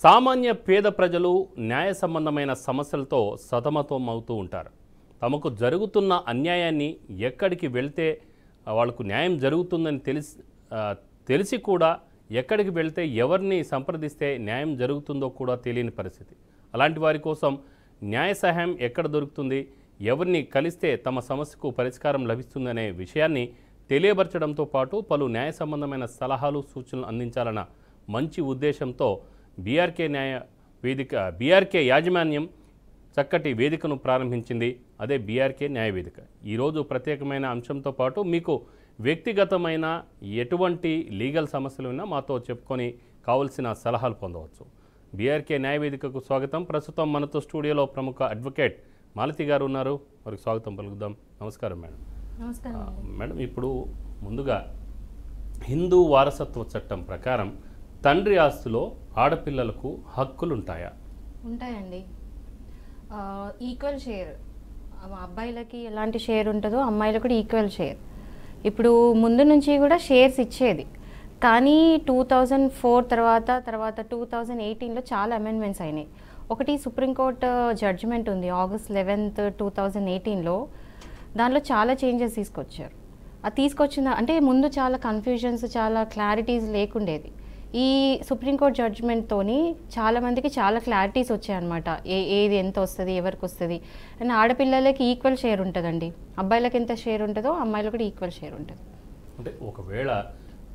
సామాన్య పేద ప్రజలు న్యాయ సంబంధమైన సమస్యలతో సతమతమవుతూ ఉంటారు. తమకు జరుగుతున్న అన్యాయాన్ని ఎక్కడికి వెళ్తే వాళ్ళకు న్యాయం జరుగుతుందని తెలిసి కూడా ఎక్కడికి వెళ్తే ఎవరిని సంప్రదిస్తే న్యాయం జరుగుతుందో కూడా తెలియని పరిస్థితి. అలాంటి వారి కోసం న్యాయ సహాయం ఎక్కడ దొరుకుతుంది, ఎవరిని కలిస్తే తమ సమస్యకు పరిష్కారం లభిస్తుందనే విషయాన్ని తెలియపరచడంతో పాటు పలు న్యాయ సంబంధమైన సలహాలు సూచనలు అందించాలన్న మంచి ఉద్దేశంతో బీఆర్కే యాజమాన్యం చక్కటి వేదికను ప్రారంభించింది. అదే బీఆర్కే న్యాయ వేదిక. ఈరోజు ప్రత్యేకమైన అంశంతో పాటు మీకు వ్యక్తిగతమైన ఎటువంటి లీగల్ సమస్యలు ఉన్నా మాతో చెప్పుకొని కావలసిన సలహాలు పొందవచ్చు. బీఆర్కే న్యాయ వేదికకు స్వాగతం. ప్రస్తుతం మనతో స్టూడియోలో ప్రముఖ అడ్వకేట్ మాలతి గారు ఉన్నారు. వారికి స్వాగతం పలుకుదాం. నమస్కారం మేడం. నమస్కారం మేడం. ఇప్పుడు ముందుగా హిందూ వారసత్వ చట్టం ప్రకారం తండ్రి ఆస్తిలో ఆడపిల్లలకు హక్కులు ఉంటాయా? ఉంటాయండి. ఈక్వల్ షేర్, అబ్బాయిలకి ఎలాంటి షేర్ ఉంటుందో అమ్మాయిలకు కూడా ఈక్వల్ షేర్. ఇప్పుడు ముందు నుంచి కూడా షేర్స్ ఇచ్చేది, కానీ 2004 తర్వాత 2018లో చాలా అమెండ్మెంట్స్ అయినాయి. ఒకటి సుప్రీంకోర్టు జడ్జిమెంట్ ఉంది ఆగస్ట్ 11, 2018లో. దానిలో చాలా చేంజెస్ తీసుకొచ్చారు. అది తీసుకొచ్చిన అంటే ముందు చాలా కన్ఫ్యూజన్స్, చాలా క్లారిటీస్ లేకుండేది. ఈ సుప్రీంకోర్టు జడ్జిమెంట్తోని చాలామందికి చాలా క్లారిటీస్ వచ్చాయన్నమాట. ఏది ఎంత వస్తుంది, ఎవరికి వస్తుంది. అండ్ ఆడపిల్లలకి ఈక్వల్ షేర్ ఉంటుందండి. అబ్బాయిలకి ఎంత షేర్ ఉంటుందో అమ్మాయిలకు కూడా ఈక్వల్ షేర్ ఉంటుంది. అంటే ఒకవేళ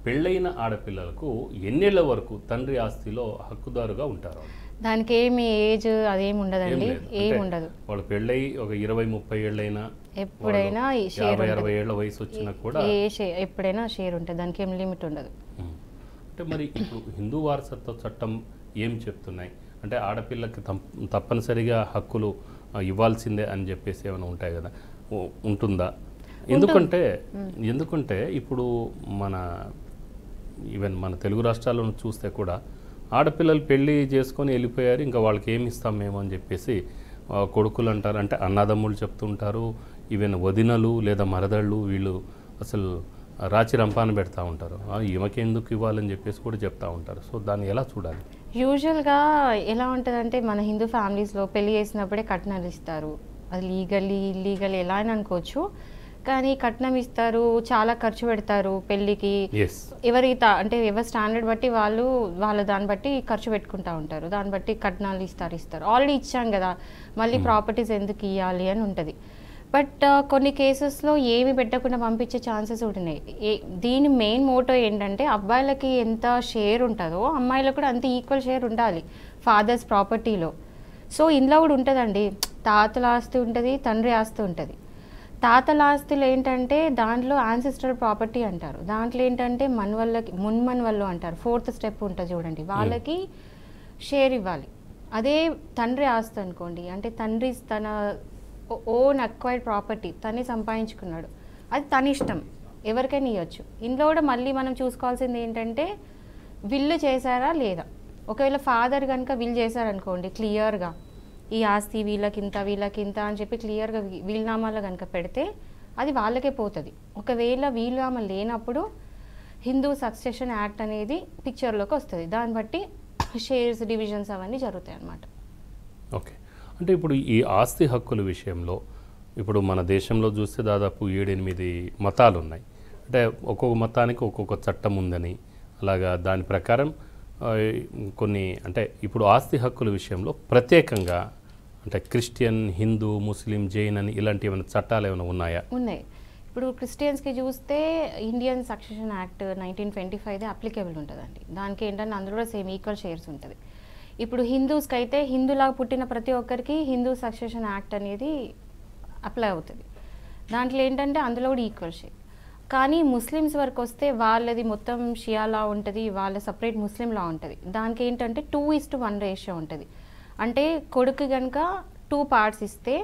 పెళ్ళైన ఆడపిల్లలకు ఎన్నేళ్ల వరకు తండ్రి ఆస్తిలో హక్కుదారుగా ఉంటారు? దానికి ఏమి ఏజ్ అదేమి ఉండదండి, ఏమి ఉండదు. వాళ్ళు పెళ్ళై ఒక 20-30 ఏళ్ళైనా ఎప్పుడైనా షేర్ 50-60 ఏళ్ల వయసు వచ్చినా కూడా ఎప్పుడైనా షేర్ ఉంటుంది. దానికి ఏం లిమిట్ ఉండదు. అంటే మరి ఇప్పుడు హిందూ వారసత్వ చట్టం ఏం చెప్తున్నాయి అంటే ఆడపిల్లకి తప్పనిసరిగా హక్కులు ఇవ్వాల్సిందే అని చెప్పేసి ఏమైనా ఉంటాయి కదా, ఉంటుందా? ఎందుకంటే ఇప్పుడు ఈవెన్ మన తెలుగు రాష్ట్రాలను చూస్తే కూడా ఆడపిల్లలు పెళ్ళి చేసుకొని వెళ్ళిపోయారు, ఇంకా వాళ్ళకి ఏమి ఇస్తాం మేము అని చెప్పేసి కొడుకులు అంటారు. అంటే అన్నదమ్ములు చెప్తుంటారు, ఈవెన్ వదినలు లేదా మరదళ్ళు వీళ్ళు అసలు రాచి రంపాన పెడతా ఉంటారు. ఈమెకి ఎందుకు ఇవ్వాలని చెప్పేసి కూడా చెప్తా ఉంటారు. సో దాన్ని ఎలా చూడాలి? యూజువల్గా ఎలా ఉంటుందంటే మన హిందూ ఫ్యామిలీస్లో పెళ్లి చేసినప్పుడే కట్నాలు ఇస్తారు. అది లీగల్లీ ఇల్లీగల్ ఎలా అని అనుకోవచ్చు, కానీ కట్నం ఇస్తారు, చాలా ఖర్చు పెడతారు పెళ్ళికి. ఎవరి స్టాండర్డ్ బట్టి వాళ్ళ దాన్ని బట్టి ఖర్చు పెట్టుకుంటూ ఉంటారు. దాన్ని బట్టి కట్నాలు ఇస్తారు. ఆల్రెడీ ఇచ్చాం కదా, మళ్ళీ ప్రాపర్టీస్ ఎందుకు ఇవ్వాలి అని ఉంటుంది. బట్ కొన్ని కేసెస్లో ఏమి పెట్టకుండా పంపించే ఛాన్సెస్ ఉంటున్నాయి. దీని మెయిన్ మోటో ఏంటంటే అబ్బాయిలకి ఎంత షేర్ ఉంటుందో అమ్మాయిలకు కూడా అంత ఈక్వల్ షేర్ ఉండాలి ఫాదర్స్ ప్రాపర్టీలో. సో ఇందులో కూడా ఉంటుందండి, తాతల ఆస్తి ఉంటుంది, తండ్రి ఆస్తి ఉంటుంది. తాతల ఆస్తులు ఏంటంటే దాంట్లో యాన్సిస్టర్ ప్రాపర్టీ అంటారు. దాంట్లో ఏంటంటే మున్మన్వళ్ళు అంటారు, 4th స్టెప్ ఉంటుంది చూడండి, వాళ్ళకి షేర్ ఇవ్వాలి. అదే తండ్రి ఆస్తి అనుకోండి, అంటే తండ్రి తన ఓన్ అక్వైర్డ్ ప్రాపర్టీ తనే సంపాదించుకున్నాడు, అది తన ఇష్టం, ఎవరికైనా ఇవ్వచ్చు. ఇందులో కూడా మళ్ళీ మనం చూసుకోవాల్సింది ఏంటంటే విల్లు చేశారా లేదా. ఒకవేళ ఫాదర్ కనుక విల్ చేశారనుకోండి, క్లియర్గా ఈ ఆస్తి వీళ్ళకింత అని చెప్పి క్లియర్గా వీలునామాలో కనుక పెడితే అది వాళ్ళకే పోతుంది. ఒకవేళ వీలునామా లేనప్పుడు హిందూ సక్సెషన్ యాక్ట్ అనేది పిక్చర్లోకి వస్తుంది. దాన్ని బట్టి షేర్స్ డివిజన్స్ అవన్నీ జరుగుతాయి అన్నమాట. ఓకే. అంటే ఇప్పుడు ఈ ఆస్తి హక్కుల విషయంలో ఇప్పుడు మన దేశంలో చూస్తే దాదాపు 7-8 మతాలు ఉన్నాయి. అంటే ఒక్కొక్క మతానికి ఒక్కొక్క చట్టం ఉందని, అలాగా దాని ప్రకారం కొన్ని అంటే ఇప్పుడు ఆస్తి హక్కుల విషయంలో ప్రత్యేకంగా అంటే క్రిస్టియన్, హిందూ, ముస్లిం, జైన్ అని ఇలాంటి ఏమైనా చట్టాలు ఏమైనా ఉన్నాయా? ఉన్నాయి. ఇప్పుడు క్రిస్టియన్స్కి చూస్తే ఇండియన్ సక్సెషన్ యాక్ట్ 1925 అప్లికేబుల్ ఉంటుందండి. దానికి ఏంటంటే అందులో కూడా సేమ్ ఈక్వల్ షేర్స్ ఉంటుంది. ఇప్పుడు హిందూస్కి అయితే హిందూలాగా పుట్టిన ప్రతి ఒక్కరికి హిందూ సక్సెషన్ యాక్ట్ అనేది అప్లై అవుతుంది. దాంట్లో ఏంటంటే అందులో కూడా ఈక్వల్ షేర్. కానీ ముస్లిమ్స్ వరకు వస్తే వాళ్ళది మొత్తం షియాలా ఉంటుంది, వాళ్ళ సపరేట్ ముస్లిం లా ఉంటుంది. దానికి ఏంటంటే 2:1 రేషియో ఉంటుంది. అంటే కొడుకు కనుక 2 పార్ట్స్ ఇస్తే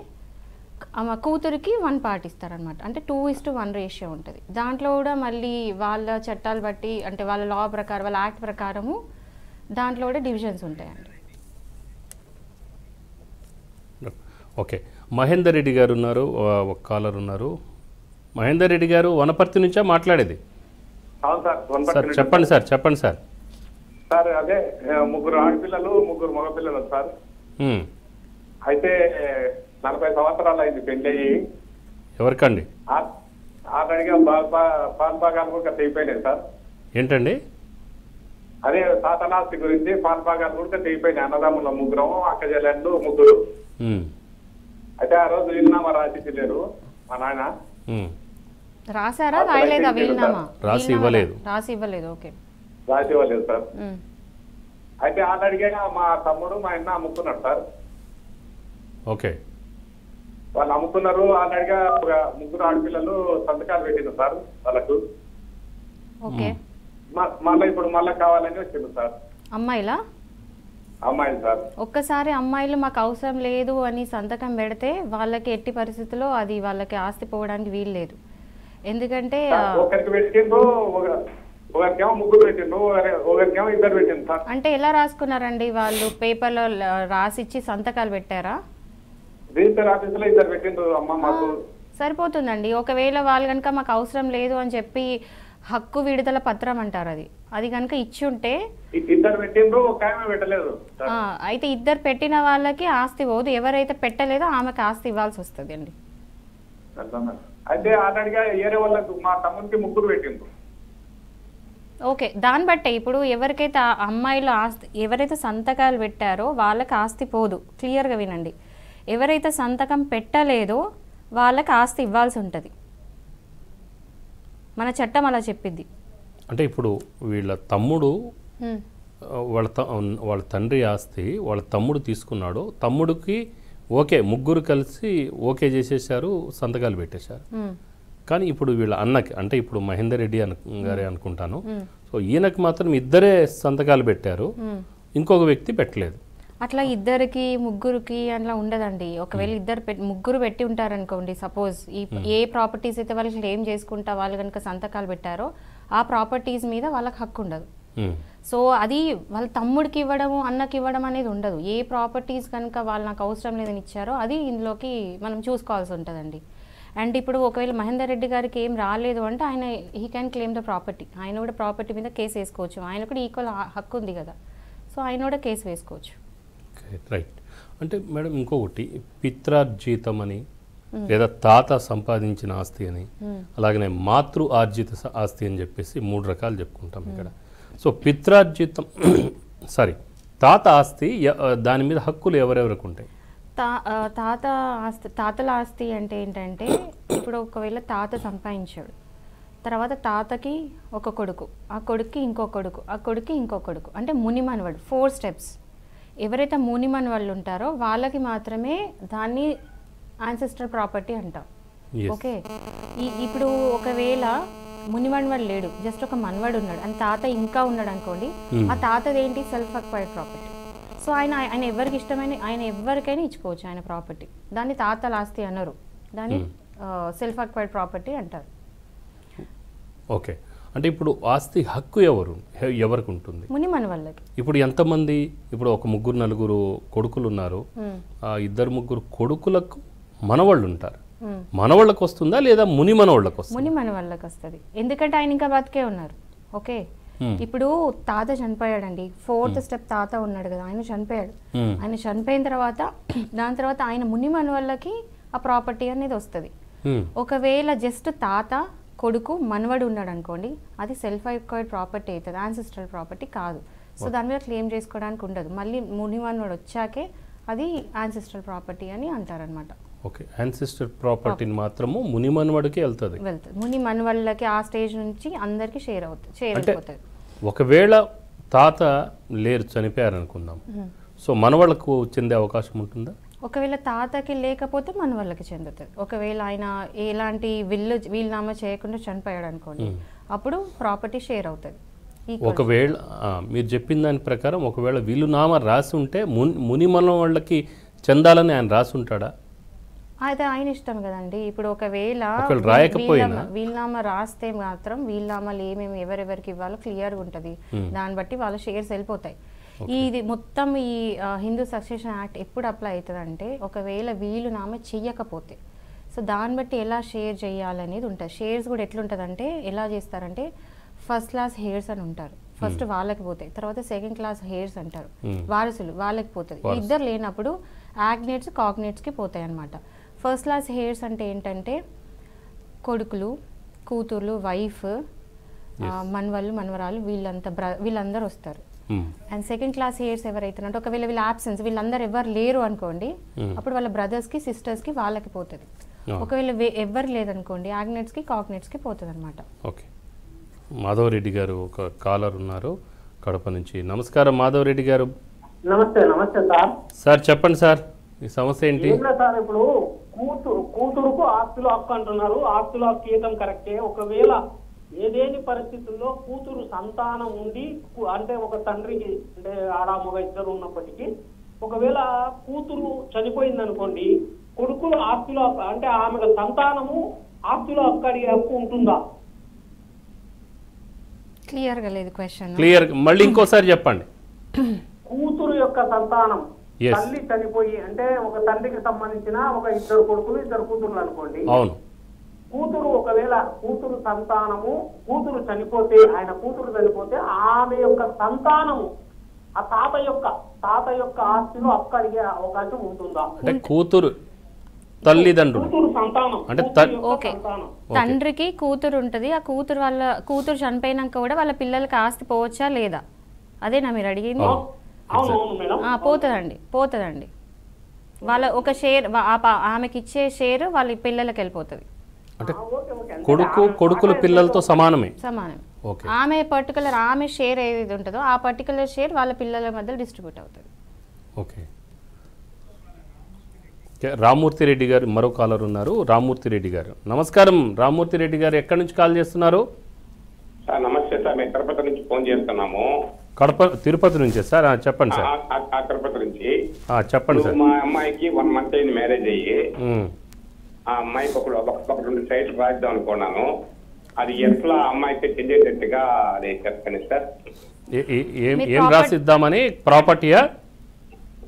కూతురికి 1 పార్ట్ ఇస్తారనమాట. అంటే 2:1 రేషియో ఉంటుంది. దాంట్లో కూడా మళ్ళీ వాళ్ళ చట్టాలు బట్టి, అంటే వాళ్ళ లా ప్రకారం, వాళ్ళ యాక్ట్ ప్రకారము దాంట్లో కూడా డివిజన్స్ ఉంటాయండి. ఓకే. మహేందర్ రెడ్డి గారు ఉన్నారు, ఒక కాలర్ ఉన్నారు. మహేందర్ రెడ్డి గారు వనపర్తి నుంచా మాట్లాడేది? అవును సార్, సార్ చెప్పండి సార్. సార్ అదే ముగ్గురు ఆడపిల్లలు ముగ్గురు మగపిల్లలు సార్. ఉమ్. అయితే 40 సంవత్సరాలు అయింది పెళ్లి అయ్యి. ఎవరికండి? ఆల్రెడీగా పాన్ భాగాలు కూడా తెగిపోయినాయి సార్. ఏంటండి? అదే తాతలాస్తి గురించి పాన్ భాగాలు కూడా తెగిపోయినాయి. అన్నదమ్ముల ముగ్గురం, అక్క చెల్లెళ్ళు ముగ్గురు. ఉమ్. అయితే ఆ రోజు వీలునామా రాసిలేరు మా నాయన. ఉమ్. రాసారా రాయలేదా వీలునామా? రాసి ఇవ్వలేదు. రాసి ఇవ్వలేదు. ఓకే. రాసి ఇవ్వలేదు సార్. అయితే ఆల్రెడీగా మా తమ్ముడు మా అన్న అమ్ముకున్నాడు సార్. ఓకే. వాళ్ళు అమ్ముతున్నారు. ఆల్రెడీగా ఒక ముగ్గురు ఆడపిల్లలు సంతకాలు పెట్టింది సార్ వాళ్ళకు. ఓకే. మళ్ళీ ఇప్పుడు మళ్ళీ కావాలని వచ్చింది సార్. అమ్మాయిలా? అమ్మాయిలు సార్. ఒక్కసారి అమ్మాయిలు మాకు అవసరం లేదు అని సంతకం పెడితే వాళ్ళకి ఎట్టి పరిస్థితుల్లో అది వాళ్ళకి ఆస్తి పోవడానికి వీలు లేదు. ఎందుకంటే ఒకరికి పెట్టిండ్రు, ఒకరికేమో ముగ్గురు పెట్టిండ్రు, ఒకరికేమో ఇద్దరు పెట్టిండ్రు సార్. అంటే ఎలా రాసుకున్నారండి వాళ్ళు? పేపర్లో రాసిచ్చి సంతకాలు పెట్టారా? రిజిస్టర్ ఆఫీసులో ఇద్దరు పెట్టిండ్రు అమ్మ మాకు. సరిపోతుందండి. ఒకవేళ వాళ్ళు కనుక మాకు అవసరం లేదు అని చెప్పి హక్కు విడుదల పత్రం అంటారు, అది కనుక ఇచ్చి ఉంటే. ఇద్దరు పెట్టిండ్రు, ఒక ఆమె పెట్టలేదు. అయితే ఇద్దరు పెట్టిన వాళ్ళకి ఆస్తి పోదు, ఎవరైతే పెట్టలేదో ఆమెకి ఆస్తి ఇవ్వాల్సి వస్తుంది అండి. అయితే ఆల్రెడీగా ఏరే వాళ్ళకు మా తమ్మునికి ముగ్గురు పెట్టిండ్రు. ఓకే. దాన్ని బట్టే ఇప్పుడు ఎవరికైతే అమ్మాయిలు ఆస్తి, ఎవరైతే సంతకాలు పెట్టారో వాళ్ళకి ఆస్తి పోదు. క్లియర్గా వినండి. ఎవరైతే సంతకం పెట్టలేదో వాళ్ళకి ఆస్తి ఇవ్వాల్సి ఉంటుంది. మన చట్టం అలా చెప్పిద్ది. అంటే ఇప్పుడు వీళ్ళ తమ్ముడు వాళ్ళ తండ్రి ఆస్తి వాళ్ళ తమ్ముడు తీసుకున్నాడు. తమ్ముడికి ఓకే, ముగ్గురు కలిసి ఓకే చేసేసారు, సంతకాలు పెట్టేశారు. కానీ ఇప్పుడు వీళ్ళ అన్నకి, అంటే ఇప్పుడు మహేందర్ రెడ్డి గారే అనుకుంటాను, సో ఈయనకి మాత్రం ఇద్దరే సంతకాలు పెట్టారు, ఇంకొక వ్యక్తి పెట్టలేదు. అట్లా ఇద్దరికి ముగ్గురికి అట్లా ఉండదండి. ఒకవేళ ముగ్గురు పెట్టి ఉంటారనుకోండి, సపోజ్ ఏ ప్రాపర్టీస్ అయితే వాళ్ళు క్లెయిమ్ చేసుకుంటా వాళ్ళు కనుక సంతకాలు పెట్టారో ఆ ప్రాపర్టీస్ మీద వాళ్ళకి హక్కు ఉండదు. సో అది వాళ్ళ తమ్ముడికి ఇవ్వడము అన్నకి ఇవ్వడం అనేది ఉండదు. ఏ ప్రాపర్టీస్ కనుక వాళ్ళు నాకు అవసరం లేదని ఇచ్చారో అది ఇందులోకి మనం చూసుకోవాల్సి ఉంటుందండి. అండ్ ఇప్పుడు ఒకవేళ మహేందర్ రెడ్డి గారికి ఏం రాలేదు అంటే ఆయన he can claim the property. ఆయన కూడా ప్రాపర్టీ మీద కేసు వేసుకోవచ్చు. ఆయన కూడా ఈక్వల్ హక్కు ఉంది కదా, సో ఆయన కూడా కేసు వేసుకోవచ్చు. రైట్. అంటే మేడం ఇంకొకటి, పిత్రార్జితం అని లేదా తాత సంపాదించిన ఆస్తి అని, అలాగనే మాతృ ఆర్జిత ఆస్తి అని చెప్పేసి 3 రకాలు చెప్పుకుంటాం ఇక్కడ. సో పిత్రార్జితం సారీ తాత ఆస్తి, దాని మీద హక్కులు ఎవరెవరికి ఉంటాయి? తాతల ఆస్తి అంటే ఏంటంటే, ఇప్పుడు ఒకవేళ తాత సంపాదించాడు, తర్వాత తాతకి ఒక కొడుకు, ఆ కొడుక్కి ఇంకో కొడుకు, ఆ కొడుక్కి ఇంకో కొడుకు, అంటే మునిమనవడు, 4 స్టెప్స్. ఎవరైతే మునిమనవాళ్ళు ఉంటారో వాళ్ళకి మాత్రమే దాన్ని యాన్సెస్టర్ ప్రాపర్టీ అంటాం. ఓకే. ఇప్పుడు ఒకవేళ మునిమనవాడు లేడు, జస్ట్ ఒక మనవాడు ఉన్నాడు అని తాత ఇంకా ఉన్నాడు అనుకోండి, ఆ తాతది ఏంటి? Self acquired property. సో ఆయన ఎవరికి ఇష్టమైన ఆయన ఎవరికైనా ఇచ్చుకోవచ్చు ఆయన ప్రాపర్టీ. దాన్ని తాతల ఆస్తి అనరు, దాన్ని సెల్ఫ్ అక్వైర్డ్ ప్రాపర్టీ అంటారు. ఓకే. అంటే ఇప్పుడు ఆస్తి హక్కు ఎవరికి ఉంటుంది? మునిమనవాళ్ళకి. ఇప్పుడు ఎంతమంది? ఇప్పుడు ఒక 3-4 కొడుకులు ఉన్నారు, ఆ 2-3 కొడుకులకు మనవాళ్ళు ఉంటారు. మనవాళ్ళకి వస్తుందా లేదా ముని మనవాళ్ళకి వస్తుంది? ముని మనవాళ్ళకి వస్తుంది, ఎందుకంటే ఆయన ఇంకా బతికే ఉన్నారు. ఓకే. ఇప్పుడు తాత చనిపోయాడండి, 4th స్టెప్ తాత ఉన్నాడు కదా, ఆయన చనిపోయాడు. ఆయన చనిపోయిన తర్వాత దాని తర్వాత ఆయన ముని మనవాళ్ళకి ఆ ప్రాపర్టీ అనేది వస్తుంది. ఒకవేళ జస్ట్ తాత కొడుకు మనవడు ఉన్నాడు అనుకోండి, అది సెల్ఫ్ అక్వైర్డ్ ప్రాపర్టీ అవుతుంది, యాన్సెస్ట్రల్ ప్రాపర్టీ కాదు. సో దాని మీద క్లెయిమ్ చేసుకోవడానికి ఉండదు. మళ్ళీ ముని మనవడు వచ్చాకే అది యాన్సెస్ట్రల్ ప్రాపర్టీ అని అంటారనమాట. ఓకే. యాన్సెస్టర్ ప్రాపర్టీని మాత్రము ముని మనవడికి వెళ్తుంది. ముని మనవళ్ళకి ఆ స్టేజ్ నుంచి అందరికి షేర్ అయిపోతుంది. ఒకవేళ తాత లేరు, చనిపోయారు అనుకుందాం, సో మనవాళ్ళకు చెందే అవకాశం ఉంటుందా? ఒకవేళ తాతకి లేకపోతే మన వాళ్ళకి చెందుతుంది. ఒకవేళ ఆయన ఎలాంటి వీలునామా చేయకుండా చనిపోయాడు అనుకోండి, అప్పుడు ప్రాపర్టీ షేర్ అవుతుంది. ఒకవేళ మీరు చెప్పిన దాని ప్రకారం ఒకవేళ వీలునామా రాసి ఉంటే ముని మన వాళ్ళకి చెందాలని ఆయన రాసి ఉంటాడా? అయితే ఆయన ఇష్టం కదండి. ఇప్పుడు ఒకవేళ వీలునామా రాస్తే మాత్రం వీలునామాలు ఏమేమి ఎవరెవరికి ఇవ్వాలో క్లియర్గా ఉంటుంది. దాన్ని బట్టి వాళ్ళ షేర్స్ వెళ్ళిపోతాయి. ఇది మొత్తం ఈ హిందూ సక్సెషన్ యాక్ట్ ఎప్పుడు అప్లై అవుతుంది అంటే, ఒకవేళ వీలునామా చెయ్యకపోతే, సో దాన్ని బట్టి ఎలా షేర్ చేయాలనేది ఉంటుంది. షేర్స్ కూడా ఎట్లుంటుంది అంటే, ఎలా చేస్తారంటే ఫస్ట్ క్లాస్ హెయిర్స్ అని ఉంటారు. ఫస్ట్ వాళ్ళకి పోతాయి, తర్వాత సెకండ్ క్లాస్ హెయిర్స్ అంటారు, వారసులు వాళ్ళకి పోతుంది. ఇద్దరు లేనప్పుడు యాగ్నేట్స్ కాగ్నేట్స్కి పోతాయి అన్నమాట. ఫస్ట్ క్లాస్ హెయిర్స్ అంటే ఏంటంటే కొడుకులు, కూతుర్లు, వైఫ్, మనవళ్ళు, మనవరాలు, వీళ్ళందరూ వస్తారు. అండ్ సెకండ్ క్లాస్ హెయిర్స్ ఎవరైతే అంటే ఒకవేళ వీళ్ళ ఆబ్సెన్స్ వీళ్ళందరూ ఎవరు లేరు అనుకోండి, అప్పుడు వాళ్ళ బ్రదర్స్కి, సిస్టర్స్కి, వాళ్ళకి పోతుంది. ఒకవేళ ఎవరు లేదనుకోండి యాగ్నేట్స్కి కాగ్నేట్స్కి పోతుంది అనమాట. ఓకే. మాధవరెడ్డి గారు ఒక కాలర్ ఉన్నారు కడప నుంచి. నమస్కారం మాధవరెడ్డి గారు. నమస్తే. నమస్తే సార్. సార్ చెప్పండి సార్, మీ సమస్య ఏంటి? సార్ ఇప్పుడు కూతురుకు ఆస్తులు హక్కు అంటున్నారు. ఆస్తులు హక్కు ఇవ్వడం కరెక్టే. ఒకవేళ ఏదేని పరిస్థితుల్లో కూతురు సంతానం ఉండి అంటే ఒక తండ్రికి అంటే ఆడామగ ఇద్దరు ఉన్నప్పటికీ ఒకవేళ కూతురు చనిపోయింది అనుకోండి, కొడుకులు ఆస్తులు అంటే ఆమె సంతానము ఆస్తులు హక్కు అడిగే హక్కు ఉంటుందా? క్లియర్గా లేదు క్వశ్చన్. క్లియర్ మళ్ళీ ఇంకోసారి చెప్పండి. కూతురు యొక్క సంతానం తల్లి చనిపోయి అంటే ఒక తండ్రికి సంబంధించిన ఒక ఇద్దరు కొడుకులు, ఇద్దరు కూతుర్లు అనుకోండి. అవును. కూతురు ఒకవేళ కూతురు సంతానము కూతురు చనిపోతే ఆయన కూతురు చనిపోతే ఆమె యొక్క సంతానము ఆ తాత యొక్క ఆస్తిలో హక్కు అడిగే అవకాశం ఉంటుందా? అంటే కూతురు తల్లిదండ్రులు కూతురు సంతానం అంటే ఓకే, తండ్రికి కూతురు ఉంటుంది. ఆ కూతురు చనిపోయినాక కూడా వాళ్ళ పిల్లలకి ఆస్తి పోవచ్చా లేదా, అదేనా మీరు అడిగింది? అవును మేడం. పోతుందండి. వాళ్ళ ఒక షేర్ ఆమెకి ఇచ్చే షేర్ వాళ్ళ పిల్లలకి వెళ్ళిపోతుంది. అంటే కొడుకులు పిల్లలతో సమానమే. ఆమె పర్టికులర్ ఆమె షేర్ ఏది ఉంటుందో ఆ పర్టికులర్ షేర్ వాళ్ళ పిల్లల మధ్య డిస్ట్రిబ్యూట్ అవుతుంది. ఓకే. రామ్మూర్తి రెడ్డి గారు మరో కాలర్ ఉన్నారు. రామ్మూర్తి రెడ్డి గారు నమస్కారం. రామ్మూర్తి రెడ్డి గారు ఎక్కడి నుంచి కాల్ చేస్తున్నారు? సార్ నమస్తే సార్, మేము తిరుపతి నుంచి ఫోన్ చేస్తున్నాము. తిరుపతి నుంచే సార్, చెప్పండి సార్. తిరుపతి నుంచి చెప్పండి సార్. మా అమ్మాయికి 1 month అయింది మ్యారేజ్ అయ్యి. ఆ అమ్మాయికి ఒక 2 సైట్లు రాద్దాం అనుకున్నాను. అది ఎట్లా అమ్మాయికి చెందేటట్టుగా అది చెప్పండి సార్. ఏం రాసిద్దామని? ప్రాపర్టీయా?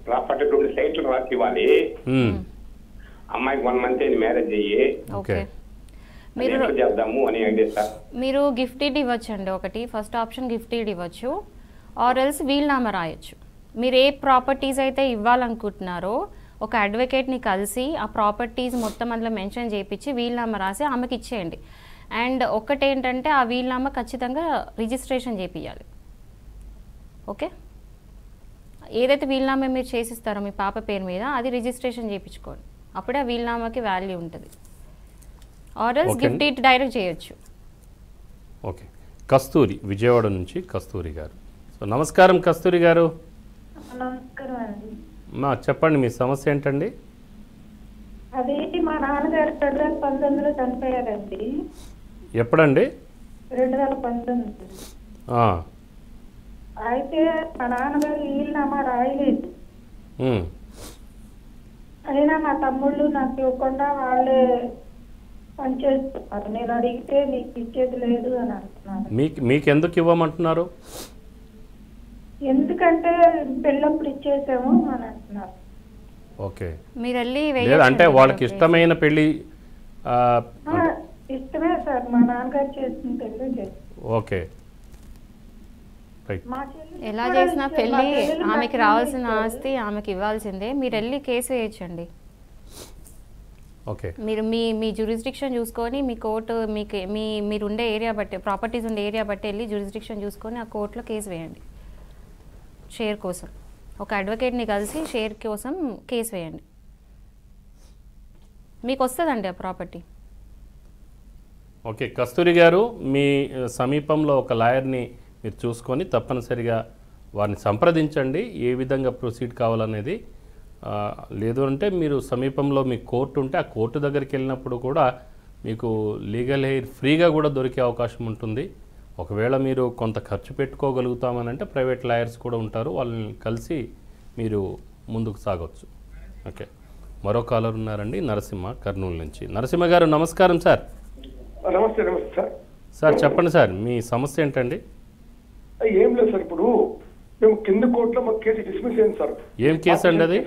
ప్రాపర్టీ 2 సైట్లు రాసి ఇవ్వాలి. అమ్మాయికి 1 month అయింది మ్యారేజ్ అయ్యి. ఓకే. చేద్దాము అని అంటే సార్ మీరు గిఫ్ట్ డీడ్ ఇవ్వచ్చండి. ఒకటి ఫస్ట్ ఆప్షన్ గిఫ్ట్ డీడ్ ఇవ్వచ్చు, ఆర్ ఎల్స్ వీల్నామా రాయొచ్చు. మీరు ఏ ప్రాపర్టీస్ అయితే ఇవ్వాలనుకుంటున్నారో ఒక అడ్వకేట్ని కలిసి ఆ ప్రాపర్టీస్ మొత్తం అందులో మెన్షన్ చేయించి వీల్నామా రాసి ఆమెకి ఇచ్చేయండి. అండ్ ఒకటేంటంటే ఆ వీల్నామా ఖచ్చితంగా రిజిస్ట్రేషన్ చేపియాలి. ఓకే, ఏదైతే వీల్నామా మీరు చేసిస్తారో మీ పాప పేరు మీద అది రిజిస్ట్రేషన్ చేయించుకోండి, అప్పుడే ఆ వీల్నామాకి వాల్యూ ఉంటుంది. Or else gift deed direct చేయొచ్చు. ఓకే. కస్తూరి విజయవాడ నుంచి కస్తూరి గారు. సో నమస్కారం కస్తూరి గారు. నమస్కారం అండి. చెప్పండి మీ సమస్య ఏంటండి? అది మా నాన్నగారు 2019లో చనిపోయారండి. ఎప్పుడండి? 2019. అయితే మా నాన్నగారు వీలునామా రాయలేదు. అయినా మా తమ్ముళ్ళు నాకు ఇవ్వకుండా వాళ్ళే పనిచేస్తున్నారు. నేను అడిగితే నీకు ఇచ్చేది లేదు అని అంటున్నారు. మీకు ఎందుకు ఇవ్వమంటున్నారు? ఎందుకంటే పెళ్ళప్పుడు ఇచ్చేసాము అని అంటున్నారు. ఓకే. మీరు వెళ్ళి అంటే వాళ్ళకి ఇష్టమైన పెళ్లి ఇష్టమే సార్, మా నాన్నగారు చేసిన పెళ్లి. ఓకే. ఎలా చేసినా పెళ్ళి ఆమెకి రావాల్సిన ఆస్తి ఆమెకి ఇవ్వాల్సిందే. మీరు వెళ్ళి కేసు వేయచ్చండి. ఓకే. మీరు మీ జ్యూరిస్డిక్షన్ చూసుకొని మీ కోర్టు మీరు ఉండే ఏరియా బట్టి ప్రాపర్టీస్ ఉండే ఏరియా బట్టి వెళ్ళి జ్యూరిస్డిక్షన్ చూసుకొని ఆ కోర్టులో కేసు వేయండి. షేర్ కోసం ఒక అడ్వకేట్ని కలిసి షేర్ కోసం కేసు వేయండి. మీకు వస్తుందండి ఆ ప్రాపర్టీ. ఓకే. కస్తూరి గారు, మీ సమీపంలో ఒక లాయర్ని మీరు చూసుకొని తప్పనిసరిగా వారిని సంప్రదించండి ఏ విధంగా ప్రొసీడ్ కావాలనేది. లేదు అంటే మీరు సమీపంలో మీ కోర్టు ఉంటే ఆ కోర్టు దగ్గరికి వెళ్ళినప్పుడు కూడా మీకు లీగల్ ఎయిడ్ ఫ్రీగా కూడా దొరికే అవకాశం ఉంటుంది. ఒకవేళ మీరు కొంత ఖర్చు పెట్టుకోగలుగుతామని అంటే ప్రైవేట్ లాయర్స్ కూడా ఉంటారు, వాళ్ళని కలిసి మీరు ముందుకు సాగవచ్చు. ఓకే. మరో కాలర్ ఉన్నారండి, నరసింహ కర్నూలు నుంచి. నరసింహ గారు నమస్కారం సార్. నమస్తే. నమస్తే సార్. సార్ చెప్పండి సార్, మీ సమస్య ఏంటండి? ఏం లేదు సార్, ఇప్పుడు మేము కింద కోర్టులో మాకు కేసు డిస్మిస్ అయింది సార్. ఏం కేసు అండి అది?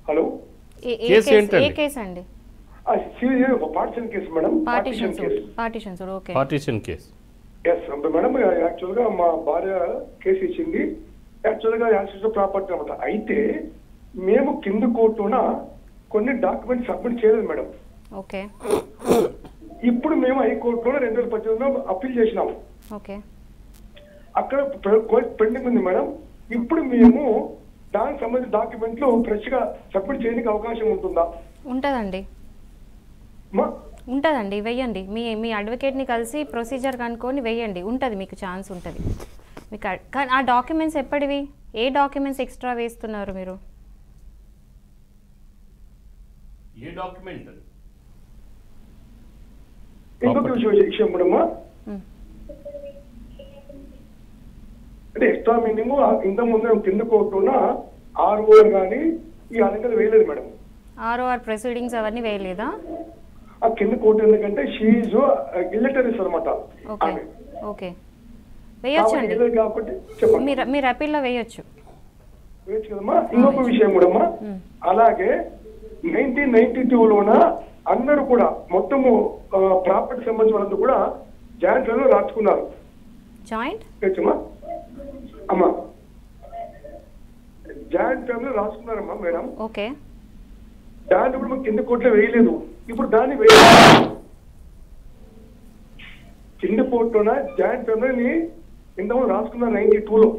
హలో, కేసు ఏంటండి? ఏ కేసు అండి? Partition case madam. Partition case. Partition case. Yes madam, actual గా మా భార్య కేసు ఇచ్చింది. యాక్చువల్ గా యాన్సిస్టర్ ప్రాపర్టీ అనమాట. అయితే మేము కింద కోర్టున కొన్ని డాక్యుమెంట్స్ సబ్మిట్ చేయలేదు మేడం. ఓకే ఇప్పుడు మేము హైకోర్టులో 2018లో అప్పీల్ చేసినాము. ఓకే అక్కడ పెండింగ్ ఉంది మేడం. ఇప్పుడు మేము దానికి సంబంధించిన డాక్యుమెంట్లు ఫ్రెష్ గా సబ్మిట్ చేయడానికి అవకాశం ఉంటుందా? ఉంటుందండి, మా ఉంటుందండి, వెయ్యండి. మీ అడ్వకేట్ని కలిసి ప్రొసీజర్ కనుక్కొని వెయ్యండి, ఉంటుంది, మీకు ఛాన్స్ ఉంటుంది. మీకు కానీ ఆ డాక్యుమెంట్స్ ఎప్పటివి? ఏ డాక్యుమెంట్స్ ఎక్స్ట్రా వేస్తున్నారు మీరు? ఏ డాక్యుమెంట్? ఇంకొక విషయం కూడా అంటే ఎక్స్ట్రా మీనింగ్ ఇంత ముందు కింద కోర్టున ఆర్ఓఆర్ కానీ ఈ అలంకరణ వేయలేదు మేడం. ఆర్ఓఆర్ ప్రొసీడింగ్స్ అవన్నీ వేయలేదా? ఆ కింద కోర్టు ఎందుకంటే షీఈ్ ఇల్లటరీస్ అనమాట. ఓకే ఓకే వేయొచ్చండి, కాబట్టి చెప్పండి. మీరు అప్పీల్లో వేయొచ్చు. వేయచ్చు కదమ్మా. ఇంకొక విషయం కూడా అలాగే 1992లోన అందరూ కూడా మొత్తము ప్రాపర్టీ సంబంధించిన వాళ్ళందరూ కూడా జాయింట్ ఫ్యామిలీలో రాసుకున్నారు. జాయింట్ అమ్మా జాయింట్ ఫ్యామిలీ రాసుకున్నారమ్మా మేడం. ఓకే దాన్ని ఇప్పుడు మాకు కింద కోర్టులో వేయలేదు. ఇప్పుడు దాన్ని కింద కోర్టులోన జాయింట్ ఫ్యామిలీని ఇంతకుముందు రాసుకున్నారు 92లో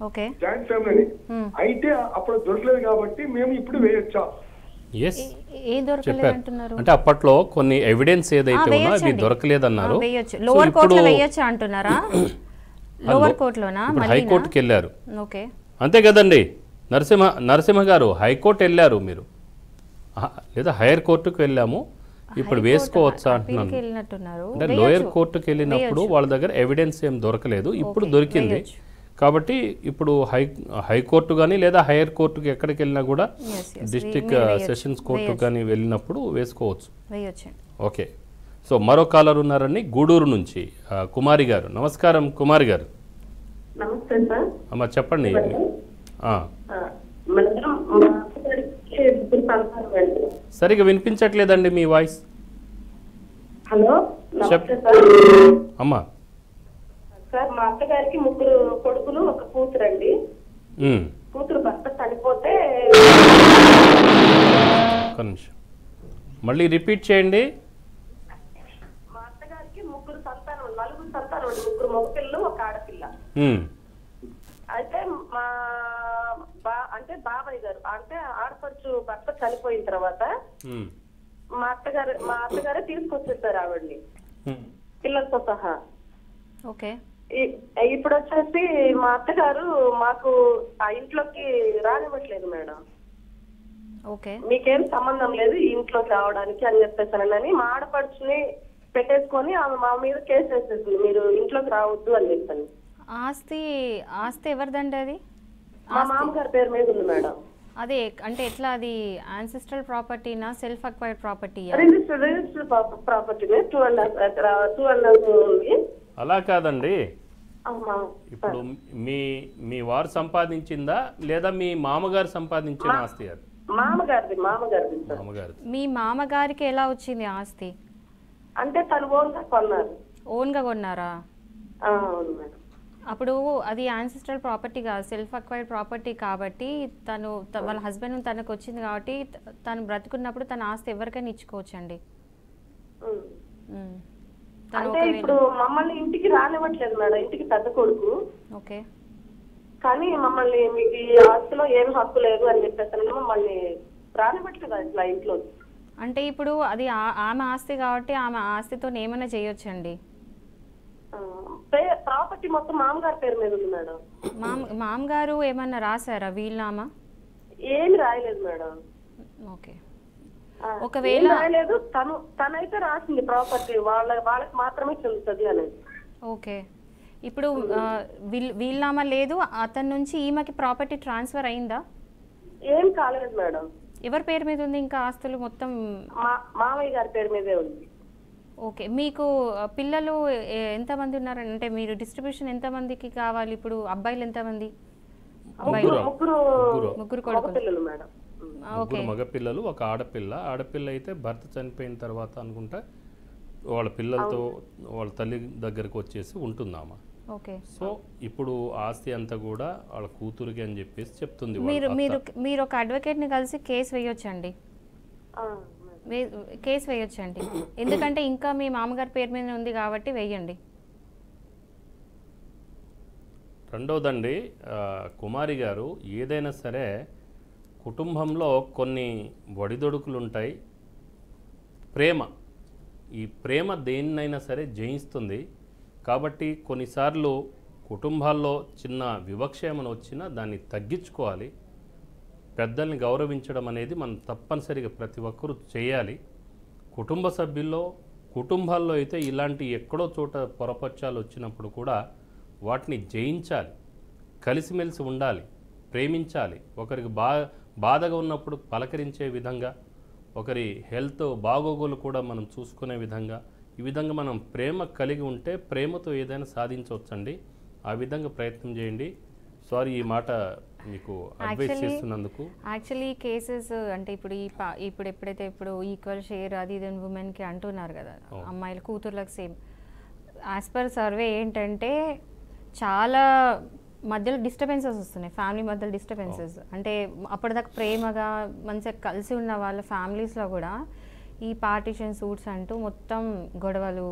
ఓకే జాయింట్ ఫ్యామిలీని. అయితే అప్పుడు దొరకలేదు కాబట్టి మేము ఇప్పుడు వేయొచ్చా? ఎస్ ఏ దొరకలేదు అంటున్నారు? అంటే అప్పట్లో కొన్ని ఎవిడెన్స్ ఏదైతే ఉన్నా అవి దొరకలేదన్నారు. వేయొచ్చు. లోవర్ కోర్టులో వేయొచ్చు అంటున్నారా? లోవర్ కోర్టులోనా? హైకోర్టుకి వెళ్ళారు. ఓకే అంతే కదండి నరసింహ గారు, హైకోర్టు వెళ్ళారు మీరు, లేదా హైయర్ కోర్టుకు వెళ్ళాము, ఇప్పుడు వేసుకోవచ్చా అంటున్నాను. అంటే లోయర్ కోర్టుకు వెళ్ళినప్పుడు వాళ్ళ దగ్గర ఎవిడెన్స్ ఏం దొరకలేదు, ఇప్పుడు దొరికింది కాబట్టి ఇప్పుడు హైకోర్టు కానీ లేదా హైయర్ కోర్టుకి ఎక్కడికి వెళ్ళినా కూడా డిస్ట్రిక్ట్ సెషన్స్ కోర్టు కానీ వెళ్ళినప్పుడు వేసుకోవచ్చు. ఓకే. సో మరో కాలర్ ఉన్నారని గూడూరు నుంచి కుమారి గారు. నమస్కారం కుమారి గారు. నమస్తే సార్. అమ్మా చెప్పండి. సరిగా వినిపించట్లేదండి మీ వాయిస్. హలో అమ్మా. సార్ మా అత్తగారికి 3 కొడుకులు 1 కూతురు అండి. కూతురు భర్త చనిపోతే ఒక్క నిమిషం మళ్ళీ రిపీట్ చేయండి. మా అత్తగారికి 4 సంతానం 3 మగపిల్లలు 1 ఆడపిల్ల. అయితే అంటే బాబాయ్ గారు అంటే ఆడపడుచు భర్త చనిపోయిన తర్వాత మా అత్తగారే తీసుకొచ్చేసారు ఆవిడ్ని పిల్లలతో సహా. ఓకే. ఇప్పుడు వచ్చేసి మా అత్తగారు మాకు ఆ ఇంట్లోకి రానివ్వట్లేదు మేడం. ఓకే. మీకేం సంబంధం లేదు ఈ ఇంట్లోకి రావడానికి అని చెప్పేసానని మా ఆడపడుచుని పెట్టేసుకొని ఆమె మా మీద కేసు వేసేసింది, మీరు ఇంట్లోకి రావద్దు అని చెప్పాను. ఆస్తి ఎవరిదండి? అది మా మామగారి పేరు మీద ఉంది మేడం. అదే అంటే ఎట్లా, అది యాన్సిస్ట్రల్ ప్రాపర్టీనా సెల్ఫ్ అక్వైర్డ్ ప్రాపర్టీయా? రిజిస్టర్డ్ ప్రాపర్టీనే 2.5 ఉంది. అలా కాదండి, ఇప్పుడు మీ వారు సంపాదించిందా లేదా మీ మామగారు సంపాదించిన ఆస్తి? అది మామగారిది. మీ మామగారికి ఎలా వచ్చింది ఆస్తి? అంటే తను ఓన్గా కొన్నారు. ఓన్గా కొన్నారా? అవును మేడం. అప్పుడు అది యాన్సిస్ట్రల్ ప్రాపర్టీ కాదు, సెల్ఫ్ అక్వైర్డ్ ప్రాపర్టీ కాబట్టి వాళ్ళ హస్బెండ్ తనకు వచ్చింది కాబట్టి తను బ్రతుకున్నప్పుడు తన ఆస్తి ఎవరికైనా ఇచ్చుకోవచ్చండి. అంటే ఇప్పుడు మమ్మల్ని ఇంటికి రానివ్వట్లేదు మేడం, ఇంటికి పెద్ద కొడుకు. ఓకే. కానీ మమ్మల్ని మీకు ఈ ఆస్తిలో ఏం హక్కు లేదు అని చెప్పేసి మమ్మల్ని రానివ్వట్లేదు అట్లా ఇంట్లో. అంటే ఇప్పుడు అది ఆమె ఆస్తి కాబట్టి ఆమె ఆస్తితో ఏమైనా చేయొచ్చండి. ప్రాపర్టీ మొత్తం మామగారి పేరు మీద ఉంది మేడం. మామగారు ఏమన్నా రాశారా వీలునామా? ఏమి రాయలేదు మేడం. ఓకే. ఒకవేళ రాయలేదు, తనైతే రాసింది ప్రాపర్టీ వాళ్ళకి మాత్రమే చెల్లుతుంది అనేది. ఓకే. ఇప్పుడు వీలునామా లేదు, అతని నుంచి ఈమెకి ప్రాపర్టీ ట్రాన్స్ఫర్ అయిందా? ఏం కాలేదు మేడం. ఎవరి పేరు మీద ఉంది ఇంకా ఆస్తులు మొత్తం? మామయ్య గారి పేరు మీదే ఉంది. ఓకే. మీకు పిల్లలు ఎంతమంది ఉన్నారు? అంటే మీరు డిస్ట్రిబ్యూషన్ ఎంతమందికి కావాలి? ఇప్పుడు అబ్బాయిలు ఎంతమంది? ముగ్గురు కొడుకులు మేడం. ముగ్గురు మగపిల్లలు 1 ఆడపిల్ల. ఆడపిల్ల అయితే భర్త చనిపోయిన తర్వాత అనుకుంటా వాళ్ళ పిల్లలతో వాళ్ళ తల్లి దగ్గరకు వచ్చేసి ఉంటుందామా. ఓకే. సో ఇప్పుడు ఆస్తి అంతా కూడా వాళ్ళ కూతురికి అని చెప్పేసి చెప్తుంది. మీరు ఒక అడ్వకేట్ని కలిసి కేసు వేయొచ్చండి, కేసు వేయొచ్చండి. ఎందుకంటే ఇంకా మీ మామగారి పేరు మీద ఉంది కాబట్టి వేయండి. రెండోదండి, కుమారి గారు, ఏదైనా సరే కుటుంబంలో కొన్ని ఒడిదొడుకులు ఉంటాయి. ఈ ప్రేమ దేన్నైనా సరే జయిస్తుంది. కాబట్టి కొన్నిసార్లు కుటుంబాల్లో చిన్న వివక్ష ఏమైనా వచ్చినా దాన్ని తగ్గించుకోవాలి. పెద్దల్ని గౌరవించడం అనేది మనం తప్పనిసరిగా ప్రతి ఒక్కరూ చేయాలి. కుటుంబ సభ్యుల్లో కుటుంబాల్లో అయితే ఇలాంటి ఎక్కడో చోట పొరపక్షాలు వచ్చినప్పుడు కూడా వాటిని జయించాలి, కలిసిమెలిసి ఉండాలి, ప్రేమించాలి. ఒకరికి బాధగా ఉన్నప్పుడు పలకరించే విధంగా, ఒకరి హెల్త్ బాగోగులు కూడా మనం చూసుకునే విధంగా, ఈ విధంగా మనం ప్రేమ కలిగి ఉంటే ప్రేమతో ఏదైనా సాధించవచ్చండి. ఆ విధంగా ప్రయత్నం చేయండి. సారీ ఈ మాట మీకు అడ్వైస్ చేస్తున్నందుకు. యాక్చువల్లీ కేసెస్ అంటే ఇప్పుడు ఎప్పుడైతే ఈక్వల్ షేర్ అది ఇది ఉమెన్కి అంటున్నారు కదా, అమ్మాయిల కూతుర్లకు సేమ్. యాజ్ పర్ సర్వే ఏంటంటే చాలా మధ్యలో డిస్టర్బెన్సెస్ వస్తున్నాయి, ఫ్యామిలీ మధ్యలో డిస్టర్బెన్సెస్. అంటే అప్పటిదాకా ప్రేమగా మంచిగా కలిసి ఉన్న వాళ్ళ ఫ్యామిలీస్లో కూడా ఈ పార్టీషన్ సూట్స్ అంటూ మొత్తం గొడవలు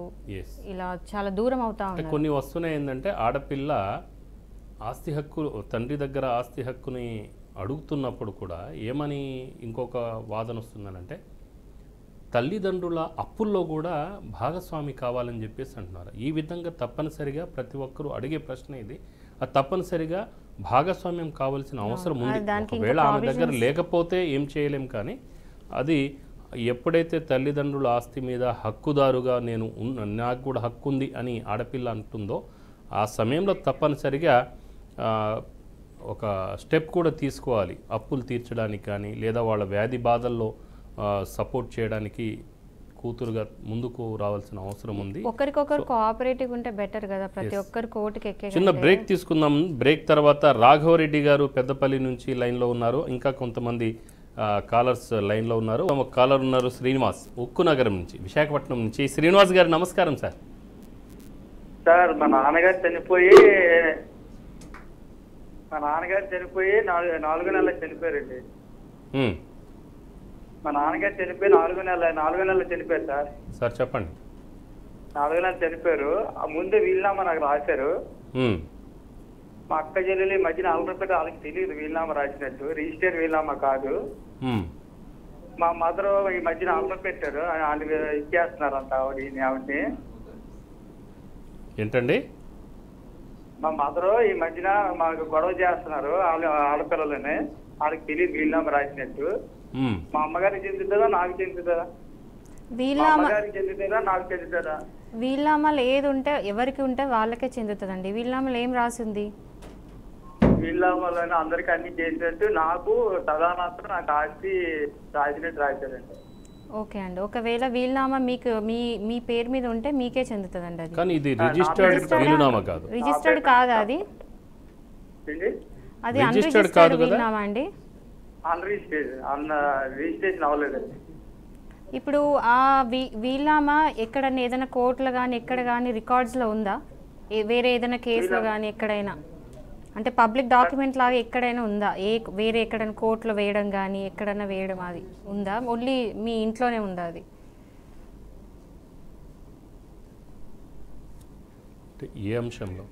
ఇలా చాలా దూరం అవుతా ఉన్నాయి. కొన్ని వస్తున్నాయి. ఏంటంటే ఆడపిల్ల ఆస్తి హక్కు, తండ్రి దగ్గర ఆస్తి హక్కుని అడుగుతున్నప్పుడు కూడా ఏమని ఇంకొక వాదన వస్తుందనంటే తల్లిదండ్రుల అప్పుల్లో కూడా భాగస్వామి కావాలని చెప్పేసి అంటున్నారు. ఈ విధంగా తప్పనిసరిగా ప్రతి ఒక్కరూ అడిగే ప్రశ్న ఇది. అది తప్పనిసరిగా భాగస్వామ్యం కావాల్సిన అవసరం ఉంది. ఒకవేళ ఆమె దగ్గర లేకపోతే ఏం చేయలేం. కానీ అది ఎప్పుడైతే తల్లిదండ్రుల ఆస్తి మీద హక్కుదారుగా నాకు కూడా హక్కు ఉంది అని ఆడపిల్ల అంటుందో ఆ సమయంలో తప్పనిసరిగా ఒక స్టెప్ కూడా తీసుకోవాలి. అప్పులు తీర్చడానికి కానీ లేదా వాళ్ళ వ్యాధి బాధల్లో సపోర్ట్ చేయడానికి కూతురుగా ముందుకు రావాల్సిన అవసరం ఉంది. ఒకరికొకరు కోఆపరేటివ్ ఉంటే బెటర్ కదా, ప్రతి ఒక్కరు కోర్టుకి ఎక్కే. చిన్న బ్రేక్ తీసుకుందాం. బ్రేక్ తర్వాత రాఘవరెడ్డి గారు పెద్దపల్లి నుంచి లైన్లో ఉన్నారు. ఇంకా కొంతమంది కాలర్స్ లైన్లో ఉన్నారు. ఒక కాలర్ ఉన్నారు, శ్రీనివాస్, ఉక్కు నగరం నుంచి, విశాఖపట్నం నుంచి. శ్రీనివాస్ గారు నమస్కారం సార్. సార్ మా నాన్నగారు చనిపోయి 4 నెలలు చనిపోయారండి. మా నాన్నగారు చనిపోయి 4 నెలలు చనిపోయారు సార్. సార్ చెప్పండి. 4 నెలలు చనిపోయారు. ముందే వీలునామా నాకు రాశారు. మా అక్క చెల్లెలు మధ్యన ఆల్రెడీ వాళ్ళకి తెలియదు వీలునామా రాసినట్టు, రిజిస్టర్ వీలునామా కాదు. మా మదర్ ఈ మధ్యన ఆల్రెడీ పెట్టారు, వాళ్ళు ఇచ్చేస్తున్నారంట ఆవిడని. ఏంటండి? మా మదర్ ఈ మధ్యన మాకు గొడవ చేస్తున్నారు ఆడపిల్లలని, వాళ్ళకి తెలియదు వీలునామా రాసినట్టు. మా అమ్మగారికి చెందుతుందా నాకు చెందుతుందా? అమ్మగారికి చెందుతుందా నాకు చెందుతుందా? వీలునామాలు ఏది ఉంటే ఎవరికి ఉంటే వాళ్ళకే చెందుతుందండి. వీలునామాలు ఏం రాసింది? వీలునామాలని అందరికి అన్ని చేసినట్టు నాకు సదానంతరం నాకు ఆస్తి రాసినట్టు రాశారండి. ఓకే అండి. ఒకవేళ వీలునామా మీకు మీ పేరు మీద ఉంటే మీకే చెందుతుందండి. అది కానీ ఇది రిజిస్టర్డ్ వీలునామా కాదు. రిజిస్టర్డ్ కాదా అది? అది అన్రిజిస్టర్డ్ వీలునామా అండి. రిజిస్ట్రేషన్ అవ్వలేదండి. ఇప్పుడు ఆ వీలునామా ఎక్కడన్నా ఏదైనా కోర్టులో కానీ ఎక్కడ కానీ రికార్డ్స్లో ఉందా? వేరే ఏదైనా కేసులో కానీ ఎక్కడైనా, అంటే పబ్లిక్ డాక్యుమెంట్ లాగా ఎక్కడైనా ఉందా? వేరే ఎక్కడైనా కోర్టులో వేయడం కానీ ఎక్కడైనా వేయడం అది ఉందా? ఓన్లీ మీ ఇంట్లోనే ఉందా అది? ఏ అంశంలో?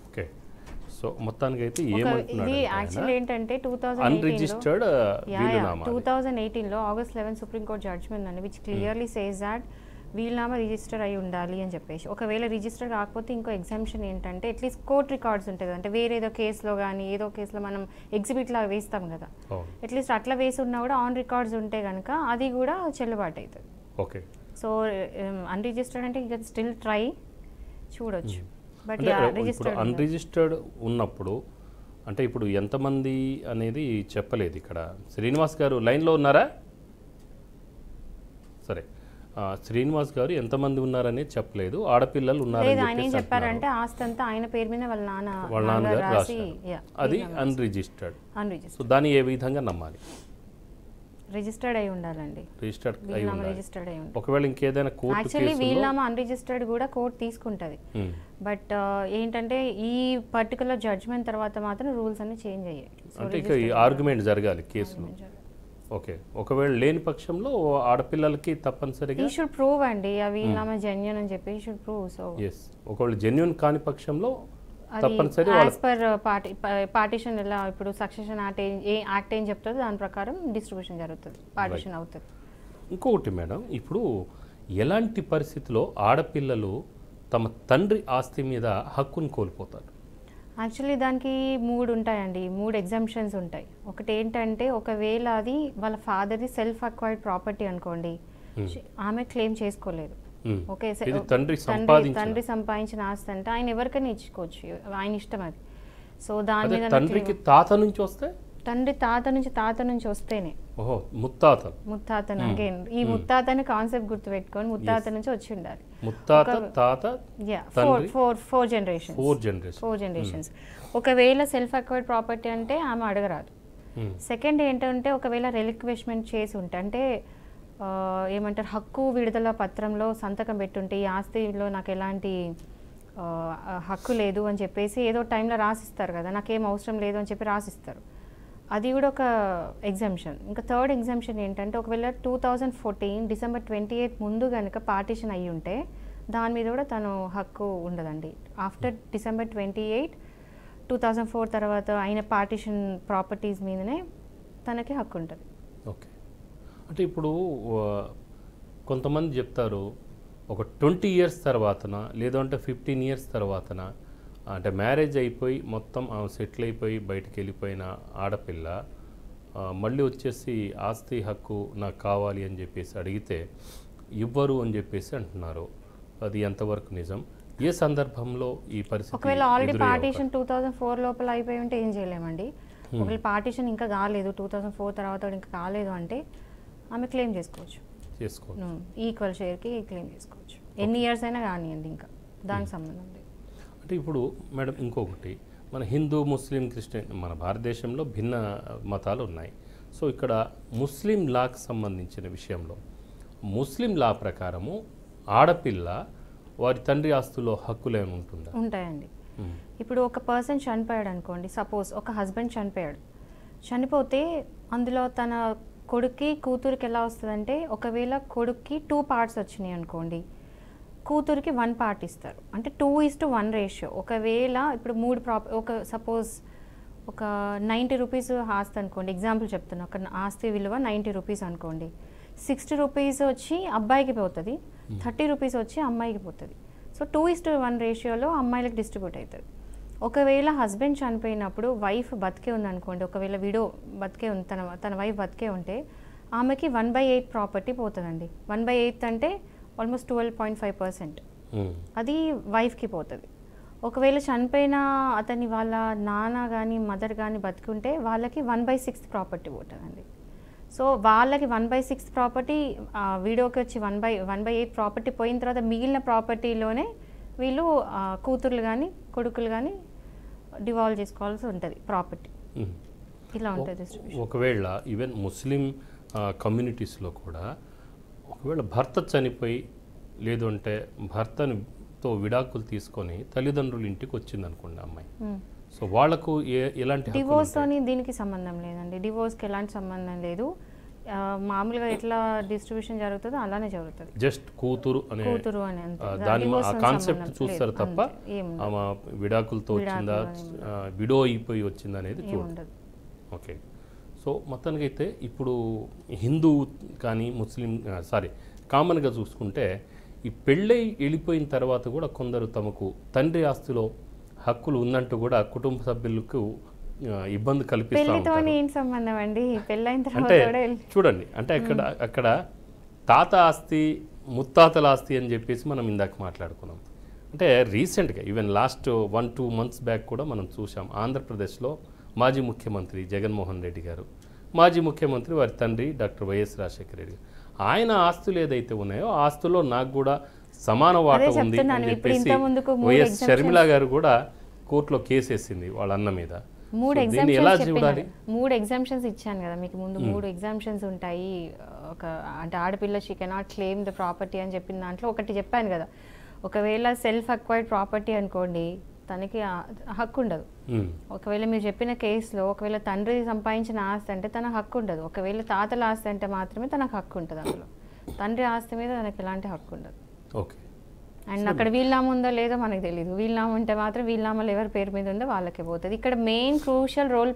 ఓకే. సో మొత్తానికి అయితే ఇది యాక్చువల్లీ ఏంటంటే 2018లో ఆగస్ట్ 11 సుప్రీంకోర్టు జడ్జ్మెంట్ అండి, విచ్ క్లియర్లీ సేస్ దాట్ వీలునామా రిజిస్టర్ అయి ఉండాలి అని చెప్పేసి. ఒకవేళ రిజిస్టర్ కాకపోతే ఇంకో ఎగ్జామ్షన్ ఏంటంటే అట్లీస్ట్ కోర్ట్ రికార్డ్స్ ఉంటుంది కదా, అంటే వేరే ఏదో కేసులో కానీ ఏదో కేసులో మనం ఎగ్జిబిట్ లాగా వేస్తాం కదా, అట్లీస్ట్ అట్లా వేసి ఉన్నా కూడా ఆన్ రికార్డ్స్ ఉంటే కనుక అది కూడా చెల్లుబాటు అవుతుంది. ఓకే. సో అన్రిజిస్టర్డ్ అంటే ఇంకా స్టిల్ ట్రై చూడొచ్చు. బట్ అన్రిజిస్టర్డ్ ఉన్నప్పుడు అంటే ఇప్పుడు ఎంతమంది అనేది చెప్పలేదు ఇక్కడ. శ్రీనివాస్ గారు లైన్లో ఉన్నారా? సరే, శ్రీనివాస్ గారు ఎంతమంది ఉన్నారనేది చెప్పలేదు. ఆడపిల్లలు ఉన్నారని ఆయన ఏం చెప్పారంటే ఆస్తి అంతా ఆయన పేరు మీద వాళ్ళ నాన్నగారు రాసి అది అన్రిజిస్టర్డ్. సో దాన్ని ఏ విధంగా నమ్మాలి? రిజిస్టర్డ్ అయి ఉండాలండి. రిజిస్టర్డ్ అయి వీల్నామా ఉండాలి. రిజిస్టర్డ్ అయి ఉంటుంది. ఒకవేళ ఇంకేదైనా కోర్టు యాక్చువల్లీ కేసులో వీల్నామా అన్రిజిస్టర్డ్ కూడా కోర్టు తీసుకుంటుంది. బట్ ఏంటంటే ఈ పర్టికులర్ జడ్జ్మెంట్ తర్వాత మాత్రం రూల్స్ అన్ని చేంజ్ అయ్యాయి. అంటే ఇక ఈ ఆర్గ్యుమెంట్ జరగాలి కేసులో. ఓకే, ఒకవేళ లేని పక్షంలో ఆడపిల్లలకి తప్పనిసరిగా ఈ షుడ్ ప్రూవ్ అండి ఆ వీల్నామా జెన్యూన్ అని చెప్పి షుడ్ ప్రూవ్. సో ఎస్, ఒకవేళ జెన్యూన్ కాని పక్షంలో అది తప్పనిసరి యాజ్ పర్ పార్టీషన్ ఎలా ఇప్పుడు సక్సెషన్ యాక్ట్ ఏం చెప్తుందో దాని ప్రకారం డిస్ట్రిబ్యూషన్ జరుగుతుంది, పార్టీషన్ అవుతుంది. ఇంకొకటి మేడం, ఇప్పుడు ఎలాంటి పరిస్థితిలో ఆడపిల్లలు తమ తండ్రి ఆస్తి మీద హక్కును కోల్పోతారు? యాక్చువల్లీ దానికి 3 ఉంటాయండి, 3 ఎగ్జామ్షన్స్ ఉంటాయి. ఒకటి ఏంటంటే ఒకవేళ అది వాళ్ళ ఫాదర్ది సెల్ఫ్ అక్వైర్డ్ ప్రాపర్టీ అనుకోండి, ఆమె క్లెయిమ్ చేసుకోలేదు. ఓకే, తండ్రి సంపాదించిన ఆస్తి అంటే ఆయన ఎవరికైనా ఇచ్చుకోవచ్చు, ఆయన ఇష్టం అది. సో దాని మీద తండ్రికి తాత నుంచి వస్తే తండ్రి తాత నుంచి వస్తేనే ముత్తాతను అగైన్ ఈ ముత్తాతని కాన్సెప్ట్ గుర్తుపెట్టుకొని ముత్తాత నుంచి వచ్చి ఉండాలి. Four generations. ఒకవేళ సెల్ఫ్ అక్వైర్డ్ ప్రాపర్టీ అంటే ఆమె అడగరాదు. సెకండ్ ఏంటంటే ఒకవేళ రెలిక్విష్మెంట్ చేసి ఉంటే అంటే ఏమంటారు హక్కు విడుదల పత్రంలో సంతకం పెట్టుంటే ఈ ఆస్తిలో నాకు ఎలాంటి హక్కు లేదు అని చెప్పేసి ఏదో టైంలో రాసిస్తారు కదా, నాకేం అవసరం లేదు అని చెప్పి రాసిస్తారు, అది కూడా ఒక ఎగ్జామ్షన్. ఇంకా థర్డ్ ఎగ్జామ్షన్ ఏంటంటే ఒకవేళ 2014 డిసెంబర్ 28 ముందు కనుక పార్టీషన్ అయ్యి ఉంటే దాని మీద కూడా తను హక్కు ఉండదండి. ఆఫ్టర్ డిసెంబర్ 28 2004 తర్వాత అయిన పార్టీషన్ ప్రాపర్టీస్ మీదనే తనకి హక్కు ఉంటుంది. ఓకే, అంటే ఇప్పుడు కొంతమంది చెప్తారు ఒక 20 years తర్వాతన లేదంటే 15 years తర్వాతన అంటే మ్యారేజ్ అయిపోయి మొత్తం సెటిల్ అయిపోయి బయటికి వెళ్ళిపోయిన ఆడపిల్ల మళ్ళీ వచ్చేసి ఆస్తి హక్కు నాకు కావాలి అని చెప్పేసి అడిగితే ఇవ్వరు అని చెప్పేసి అంటున్నారు. అది ఎంతవరకు నిజం? ఏ సందర్భంలో ఈ పరిస్థితి? ఒకవేళ ఆల్రెడీ పార్టీషన్ 2004 లోపల అయిపోయి ఉంటే ఏం చేయలేమండి. ఒకవేళ పార్టీషన్ ఇంకా కాలేదు 2004 తర్వాత ఇంకా కాలేదు అంటే ఆమె క్లెయిమ్ చేసుకోవచ్చు, ఈక్వల్ షేర్కి క్లెయిమ్ చేసుకోవచ్చు. ఎన్ని ఇయర్స్ అయినా కానివ్వండి, ఇంకా దానికి సంబంధం లేదు. అంటే ఇప్పుడు మేడం ఇంకొకటి, మన హిందూ ముస్లిం క్రిస్టియన్ మన భారతదేశంలో భిన్న మతాలు ఉన్నాయి. సో ఇక్కడ ముస్లిం లాకి సంబంధించిన విషయంలో ముస్లిం లా ప్రకారము ఆడపిల్ల వారి తండ్రి ఆస్తుల్లో హక్కులు ఏమైనా ఉంటుందా? ఉంటాయండి. ఇప్పుడు ఒక పర్సన్ చనిపోయాడు అనుకోండి, సపోజ్ ఒక హస్బెండ్ చనిపోయాడు, చనిపోతే అందులో తన కొడుక్కి కూతురికి ఎలా వస్తుందంటే ఒకవేళ కొడుక్కి 2 parts వచ్చినాయి అనుకోండి, కూతురికి 1 part ఇస్తారు. అంటే 2:1 రేషియో. ఒకవేళ ఇప్పుడు 3 ఒక సపోజ్ ఒక 90 రూపీస్ ఆస్తి అనుకోండి, ఎగ్జాంపుల్ చెప్తున్నా, ఒక ఆస్తి విలువ 90 రూపీస్ అనుకోండి, 60 రూపీస్ వచ్చి అబ్బాయికి పోతుంది, 30 రూపీస్ వచ్చి అమ్మాయికి పోతుంది. సో 2:1 రేషియోలో అమ్మాయిలకు డిస్ట్రిబ్యూట్ అవుతుంది. ఒకవేళ హస్బెండ్ చనిపోయినప్పుడు వైఫ్ బతికే ఉందనుకోండి, ఒకవేళ విడో బతికే ఉంది, తన వైఫ్ బతికే ఉంటే ఆమెకి 1/8 ప్రాపర్టీ పోతుందండి. 1/8 అంటే ఆల్మోస్ట్ 12.5%. అది వైఫ్కి పోతుంది. ఒకవేళ చనిపోయిన అతని వాళ్ళ నాన్న కానీ మదర్ కానీ బతికుంటే వాళ్ళకి 1/6 ప్రాపర్టీ పోతుందండి. సో వాళ్ళకి 1/6 ప్రాపర్టీ, వీడియోకి వచ్చి 1/8 ప్రాపర్టీ పోయిన తర్వాత మిగిలిన ప్రాపర్టీలోనే వీళ్ళు కూతుర్లు కానీ కొడుకులు కానీ డివాల్వ్ చేసుకోవాల్సి ఉంటుంది ప్రాపర్టీ. ఇలా ఉంటుంది డిస్ట్రిబ్యూషన్. ఒకవేళ ఈవెన్ ముస్లిం కమ్యూనిటీస్లో కూడా ఒకవేళ భర్త చనిపోయి లేదు అంటే భర్తతో విడాకులు తీసుకొని తల్లిదండ్రుల ఇంటికి వచ్చింది అనుకోండి అమ్మాయి, సో వాళ్ళకు ఎలాంటి డివోర్స్తోని దీనికి సంబంధం లేదండి. డివోర్స్కి ఎలాంటి సంబంధం లేదు. మామూలుగా ఎట్లా డిస్ట్రిబ్యూషన్ జరుగుతుందో అలానే జరుగుతుంది. జస్ట్ కూతురు అనే దాని కాన్సెప్ట్ చూస్తారు తప్ప ఆమె విడాకులతో వచ్చిందా విడో అయిపోయి వచ్చిందా అనేది చూడదు. ఓకే, సో మొత్తానికి అయితే ఇప్పుడు హిందూ కానీ ముస్లిం కామన్గా చూసుకుంటే ఈ పెళ్ళై వెళ్ళిపోయిన తర్వాత కూడా కొందరు తమకు తండ్రి ఆస్తిలో హక్కులు ఉన్నట్టు కూడా కుటుంబ సభ్యులకు ఇబ్బంది కల్పిస్తూ అంటే చూడండి, అంటే అక్కడ తాత ఆస్తి ముత్తాతల ఆస్తి అని చెప్పేసి మనం ఇందాక మాట్లాడుకున్నాం. అంటే రీసెంట్గా ఈవెన్ లాస్ట్ 1-2 months బ్యాక్ కూడా మనం చూసాం. ఆంధ్రప్రదేశ్లో మాజీ ముఖ్యమంత్రి జగన్మోహన్ రెడ్డి గారు, మాజీ ముఖ్యమంత్రి వారి తండ్రి డాక్టర్ వైఎస్ రాజశేఖర రెడ్డి గారు, ఆయన ఆస్తులు ఏదైతే ఉన్నాయో ఆస్తుల్లో నాకు కూడా సమాన వాటా ఉంది అని చెప్పేసి వైఎస్ షర్మిల గారు కూడా కోర్టులో కేసు వేసింది వాళ్ళ అన్న మీద. మూడు So, దీన్ని ఎలా ఎగ్జామ్షన్స్ చూడాలి? చెప్పాను, 3 ఎగ్జామ్షన్స్ ఇచ్చాను కదా మీకు ముందు. 3 ఎగ్జామ్షన్స్ ఉంటాయి. ఒక అంటే ఆడపిల్ల she cannot claim the property అని చెప్పిన దాంట్లో ఒకటి చెప్పాను కదా, ఒకవేళ సెల్ఫ్ అక్వైర్డ్ ప్రాపర్టీ అనుకోండి తనకి హక్కు ఉండదు. ఒకవేళ మీరు చెప్పిన కేసులో ఒకవేళ తండ్రి సంపాదించిన ఆస్తి అంటే తనకు హక్కు ఉండదు. ఒకవేళ తాతల ఆస్తి అంటే మాత్రమే తనకు హక్కు ఉంటుంది. అందులో తండ్రి ఆస్తి మీద తనకి ఎలాంటి హక్కు ఉండదు. ఓకే. అండ్ అక్కడ వీళ్ళనామా ఉందో లేదో మనకు తెలియదు. వీళ్ళనామా ఉంటే మాత్రం వీళ్ళనామాలు ఎవరి పేరు మీద ఉందో వాళ్ళకే పోతుంది. ఇక్కడ మెయిన్ క్రూషియల్ రోల్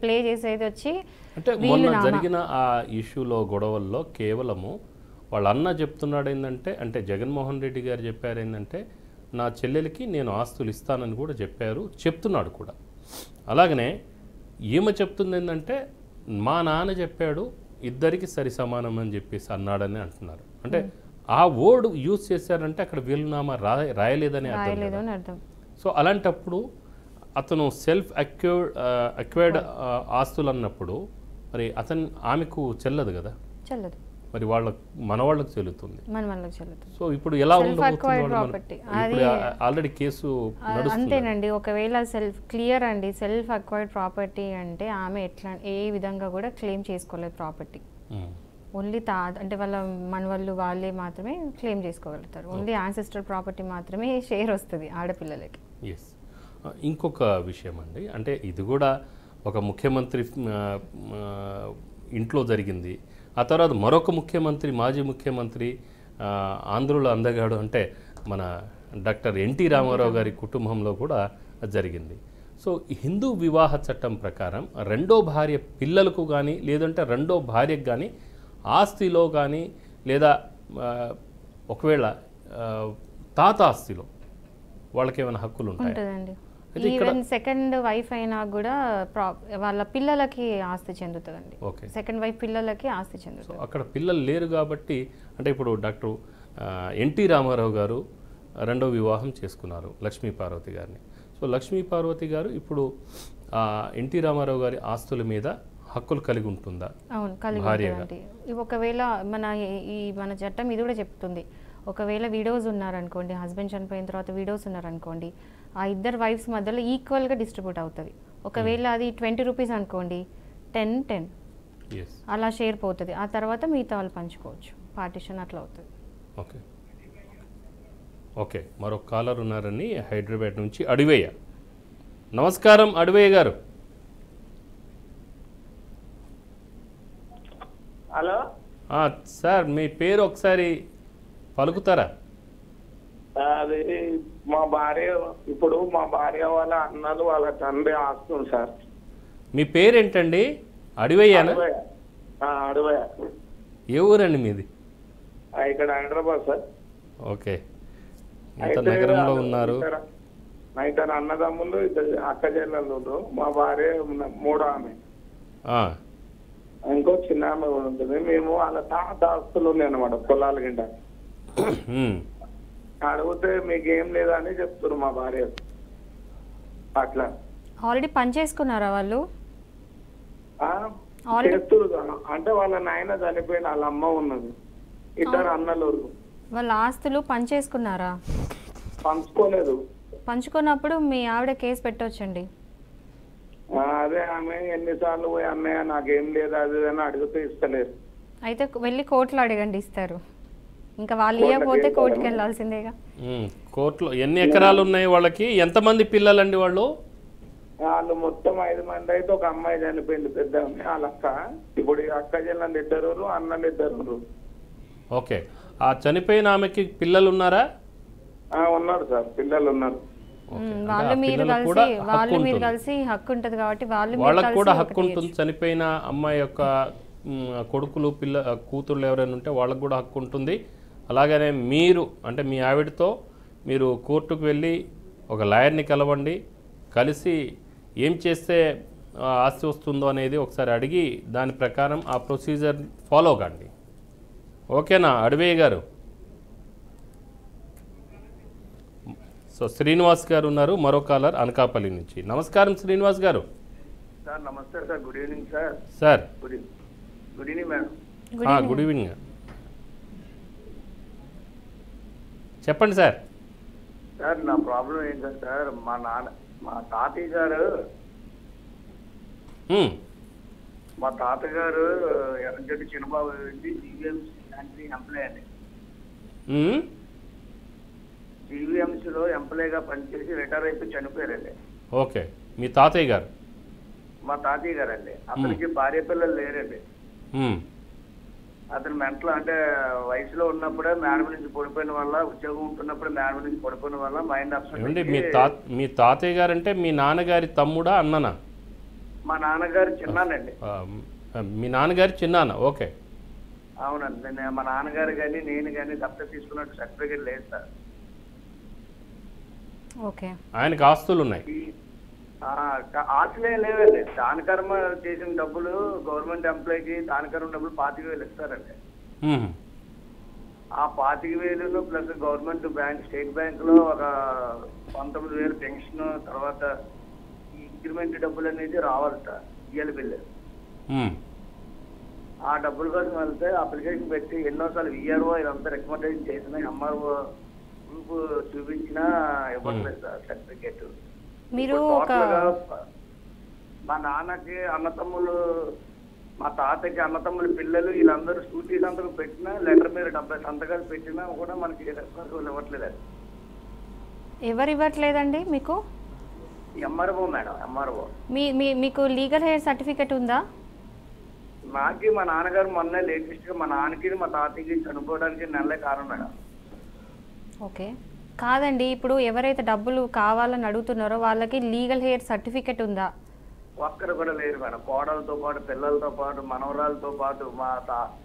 ప్లే చేసేది వచ్చి అంటే మొన్న జరిగిన ఆ ఇష్యూలో గొడవల్లో కేవలము వాళ్ళ అన్న చెప్తున్నాడు ఏంటంటే, అంటే జగన్మోహన్ రెడ్డి గారు చెప్పారు ఏంటంటే నా చెల్లెలకి నేను ఆస్తులు ఇస్తానని కూడా చెప్తున్నాడు కూడా. అలాగనే ఈమె చెప్తుంది ఏంటంటే మా నాన్న చెప్పాడు ఇద్దరికి సరి సమానం అని చెప్పేసి అన్నాడని అంటున్నారు. అంటే ఆ వర్డ్ యూజ్ చేశారంటే అక్కడ వీలునామా రాయలేదని అర్థం. సో అలాంటప్పుడు అతను సెల్ఫ్ అక్వైర్డ్ ఆస్తులు అన్నప్పుడు మరి ఆమెకు చెల్లదు కదా, చెల్లదు. మరి మన వాళ్ళకి చెల్లుతుంది. సో ఇప్పుడు ఎలా ఆల్రెడీ కేసు అంతేనండి. ఒకవేళ క్లియర్ అండి, సెల్ఫ్ అక్వైర్డ్ ప్రాపర్టీ అంటే ఆమె ఏ విధంగా కూడా క్లెయిమ్ చేసుకోలేదు ప్రాపర్టీ. ఓన్లీ అంటే వాళ్ళ మనవాళ్ళు వాళ్ళే మాత్రమే క్లెయిమ్ చేసుకోగలుగుతారు. ఓన్లీ యాన్సెస్ట్రల్ ప్రాపర్టీ మాత్రమే షేర్ వస్తుంది ఆడపిల్లలకి. ఎస్. ఇంకొక విషయం అండి, అంటే ఇది కూడా ఒక ముఖ్యమంత్రి ఇంట్లో జరిగింది. ఆ తర్వాత మరొక ముఖ్యమంత్రి, మాజీ ముఖ్యమంత్రి, ఆంధ్రుల అందగాడు అంటే మన డాక్టర్ ఎన్టీ రామారావు గారి కుటుంబంలో కూడా జరిగింది. సో హిందూ వివాహ చట్టం ప్రకారం రెండో భార్య పిల్లలకు కానీ లేదంటే రెండో భార్యకు కానీ ఆస్తిలో కానీ లేదా ఒకవేళ తాత ఆస్తిలో వాళ్ళకి ఏమైనా హక్కులు ఉంటాయి? ఈవెన్ సెకండ్ వైఫ్ అయినా కూడా వాళ్ళ పిల్లలకి ఆస్తి చెందుతుందండి. సెకండ్ వైఫ్ పిల్లలకి ఆస్తి చెందుతుంది. అక్కడ పిల్లలు లేరు కాబట్టి, అంటే ఇప్పుడు డాక్టర్ ఎన్టీ రామారావు గారు రెండో వివాహం చేసుకున్నారు లక్ష్మీ పార్వతి గారిని. సో లక్ష్మీ పార్వతి గారు ఇప్పుడు ఎన్టీ రామారావు గారి ఆస్తుల మీద హక్కులు కలిగి ఉంటుందా? అవును, కలిగి ఉంటుంది. ఒకవేళ మన చట్టం ఇది కూడా చెప్తుంది, ఒకవేళ విడోస్ ఉన్నారనుకోండి, హస్బెండ్ చనిపోయిన తర్వాత విడోస్ ఉన్నారనుకోండి, ఆ ఇద్దరు వైఫ్స్ మధ్యలో ఈక్వల్గా డిస్ట్రిబ్యూట్ అవుతుంది. ఒకవేళ అది 20 రూపీస్ అనుకోండి, 10 అలా షేర్ పోతుంది. ఆ తర్వాత మిగతా వాళ్ళు పంచుకోవచ్చు, పార్టిషన్ అట్లా అవుతుంది. Okay okay. మరొక కాలర్ ఉన్నారని హైదరాబాద్ నుంచి అడివయ్య. నమస్కారం అడివయ్య గారు. హలో సార్, మీ పేరు ఒకసారి పలుకుతారా? అది మా భార్య వాళ్ళ అన్నలు వాళ్ళ తండ్రి ఆస్తుంది సార్. మీ పేరేంటండి? అడివయ్యానా? అడివయ్య. ఏ ఊరండి మీది? ఇక్కడ హైదరాబాద్ సార్. ఓకే. నగరంలో ఉన్నారు. ఇద్దరు అన్నదమ్ములు, ఇద్దరు అక్క చెల్లెళ్ళు. మా భార్య మూడో ఆమె, ఇంకో చిన్న ఆమె కూడా ఉంటుంది. మేము వాళ్ళ తాత ఆస్తులు ఉన్నాయి అనమాట, పొలాల కింద. అడిగితే మీకేం లేదని చెప్తున్నారు మా భార్య. అట్లా ఆల్రెడీ పని చేసుకున్నారా వాళ్ళు? చేస్తున్నారు. అంటే వాళ్ళ నాయన చనిపోయిన వాళ్ళ అమ్మ ఉన్నది, ఇద్దరు అన్నలు. వాళ్ళ ఆస్తులు పని చేసుకున్నారా? పంచుకోలేదు. పంచుకున్నప్పుడు మీ ఆవిడ కేసు పెట్టొచ్చండి. అదే ఆమె ఎన్నిసార్లు పోయి అన్నయ్య నాకేం లేదు అది అని అడిగితే ఇస్తలేదు. అయితే వెళ్ళి కోర్టులో అడగండి, ఇస్తారు. ఇంకా వాళ్ళు ఇవ్వకపోతే కోర్టుకి వెళ్ళాల్సిందేగా. కోర్టులో ఎన్ని ఎకరాలు ఉన్నాయి వాళ్ళకి? ఎంతమంది పిల్లలండి వాళ్ళు? వాళ్ళు మొత్తం 5 మంది. అయితే ఒక అమ్మాయి చనిపోయింది, పెద్ద వాళ్ళ అక్క. ఇప్పుడు అక్క చెల్లెలు 2, అన్నలు 2. ఓకే. ఆ చనిపోయిన ఆమెకి పిల్లలు ఉన్నారా? ఉన్నారు సార్, పిల్లలు ఉన్నారు. వాళ్ళు మీరు కలిసి హక్కు ఉంటుంది కాబట్టి వాళ్ళకి కూడా హక్కు ఉంటుంది. చనిపోయిన అమ్మాయి యొక్క కొడుకులు కూతుళ్ళు ఎవరైనా ఉంటే వాళ్ళకు కూడా హక్కు ఉంటుంది. అలాగనే మీరు అంటే మీ ఆవిడతో మీరు కోర్టుకు వెళ్ళి ఒక లాయర్ని కలవండి, కలిసి ఏం చేస్తే ఆస్తి వస్తుందో అనేది ఒకసారి అడిగి దాని ప్రకారం ఆ ప్రొసీజర్ ఫాలో కండి. ఓకేనా అడివయ్య గారు? సో శ్రీనివాస్ గారు ఉన్నారు, మరో కాలర్ అనకాపల్లి నుంచి. నమస్కారం శ్రీనివాస్ గారు. సార్ నమస్తే sir. Good evening sir. Sir good evening madam. Good evening. చెప్పండి సార్. సార్ నా ప్రాబ్లం ఏంటంటే సార్, మా తాతయ్య గారు మా తాతగారు ఎర్రజెడ్డి చిన్నబాబు జీవీఎంసీ ఎంప్లాయ్ అండి. జీవీఎంసీలో ఎంప్లాయ్గా పనిచేసి రిటైర్ అయిపోయి చనిపోయారండి. ఓకే, మీ తాతయ్య గారు? మా తాతయ్య గారు అండి. అతనికి భార్య పిల్లలు లేరండి. అతను మెంటల్ అంటే వయసులో ఉన్నప్పుడే మేడం నుంచి పడిపోయిన వల్ల, ఉద్యోగం ఉంటున్నప్పుడే మేడం నుంచి పడిపోయిన వల్ల మైండ్ అప్సెట్. మీ తాతయ్య గారు అంటే మీ నాన్నగారి తమ్ముడా అన్ననా? మా నాన్నగారు చిన్నానండి. మీ నాన్నగారి చిన్నాన్న. ఓకే, అవునండి. మా నాన్నగారు కానీ నేను కానీ దత్తత తీసుకున్నట్టు సర్టిఫికేట్ లేదు సార్. ఓకే, ఆయనకు ఆస్తులు ఉన్నాయి? ఆస్తులే లేవండి. దానకర్మ చేసిన డబ్బులు గవర్నమెంట్ ఎంప్లాయీకి దానకర్మ డబ్బులు 25,000 ఇస్తారండి. ఆ 25,000 plus government bank, state bank లో ఒక 19,000 పెన్షన్, తర్వాత ఈ ఇంక్రిమెంట్ డబ్బులు అనేది రావాలి సార్. ఇయ్యాలి బిల్లు. ఆ డబ్బుల కోసం వెళ్తే అప్లికేషన్ పెట్టి ఎన్నోసార్లు విఆర్ఓ ఇదంతా రికమెండేషన్ చేసిన, ఎంఆర్ఓ ప్రూఫ్ చూపించినా ఇవ్వట్లేదు సార్ సర్టిఫికేట్. మీరు మా నాన్నకి అన్నతమ్ములు, మా తాతకి అన్నతమ్ములు పిల్లలు వీళ్ళందరూ స్కూటీ సంతకం పెట్టినా, లెటర్ మీద 70 సంతకాలు పెట్టినా కూడా మనకి రెస్పాన్సిబుల్ ఇవ్వట్లేదండి. ఎవరు ఇవ్వట్లేదండి మీకు? MRO madam, MRO. మీకు లీగల్ హెయిర్ సర్టిఫికేట్ ఉందా? నాకి మా నాన్నగారు మొన్న లేటెస్ట్ గా మా నాన్నకి మా తాతకి చనిపోవడానికి నెలలే కారణం మేడం. ఓకే, కాదండి, ఇప్పుడు ఎవరైతే డబ్బులు కావాలని అడుగుతున్నారో వాళ్ళకి లీగల్ హెయిర్ సర్టిఫికేట్ ఉందా? ఒక్కరు కూడా లేరు మేడం. కోడలతో పాటు, పిల్లలతో పాటు, మనవరాలతో పాటు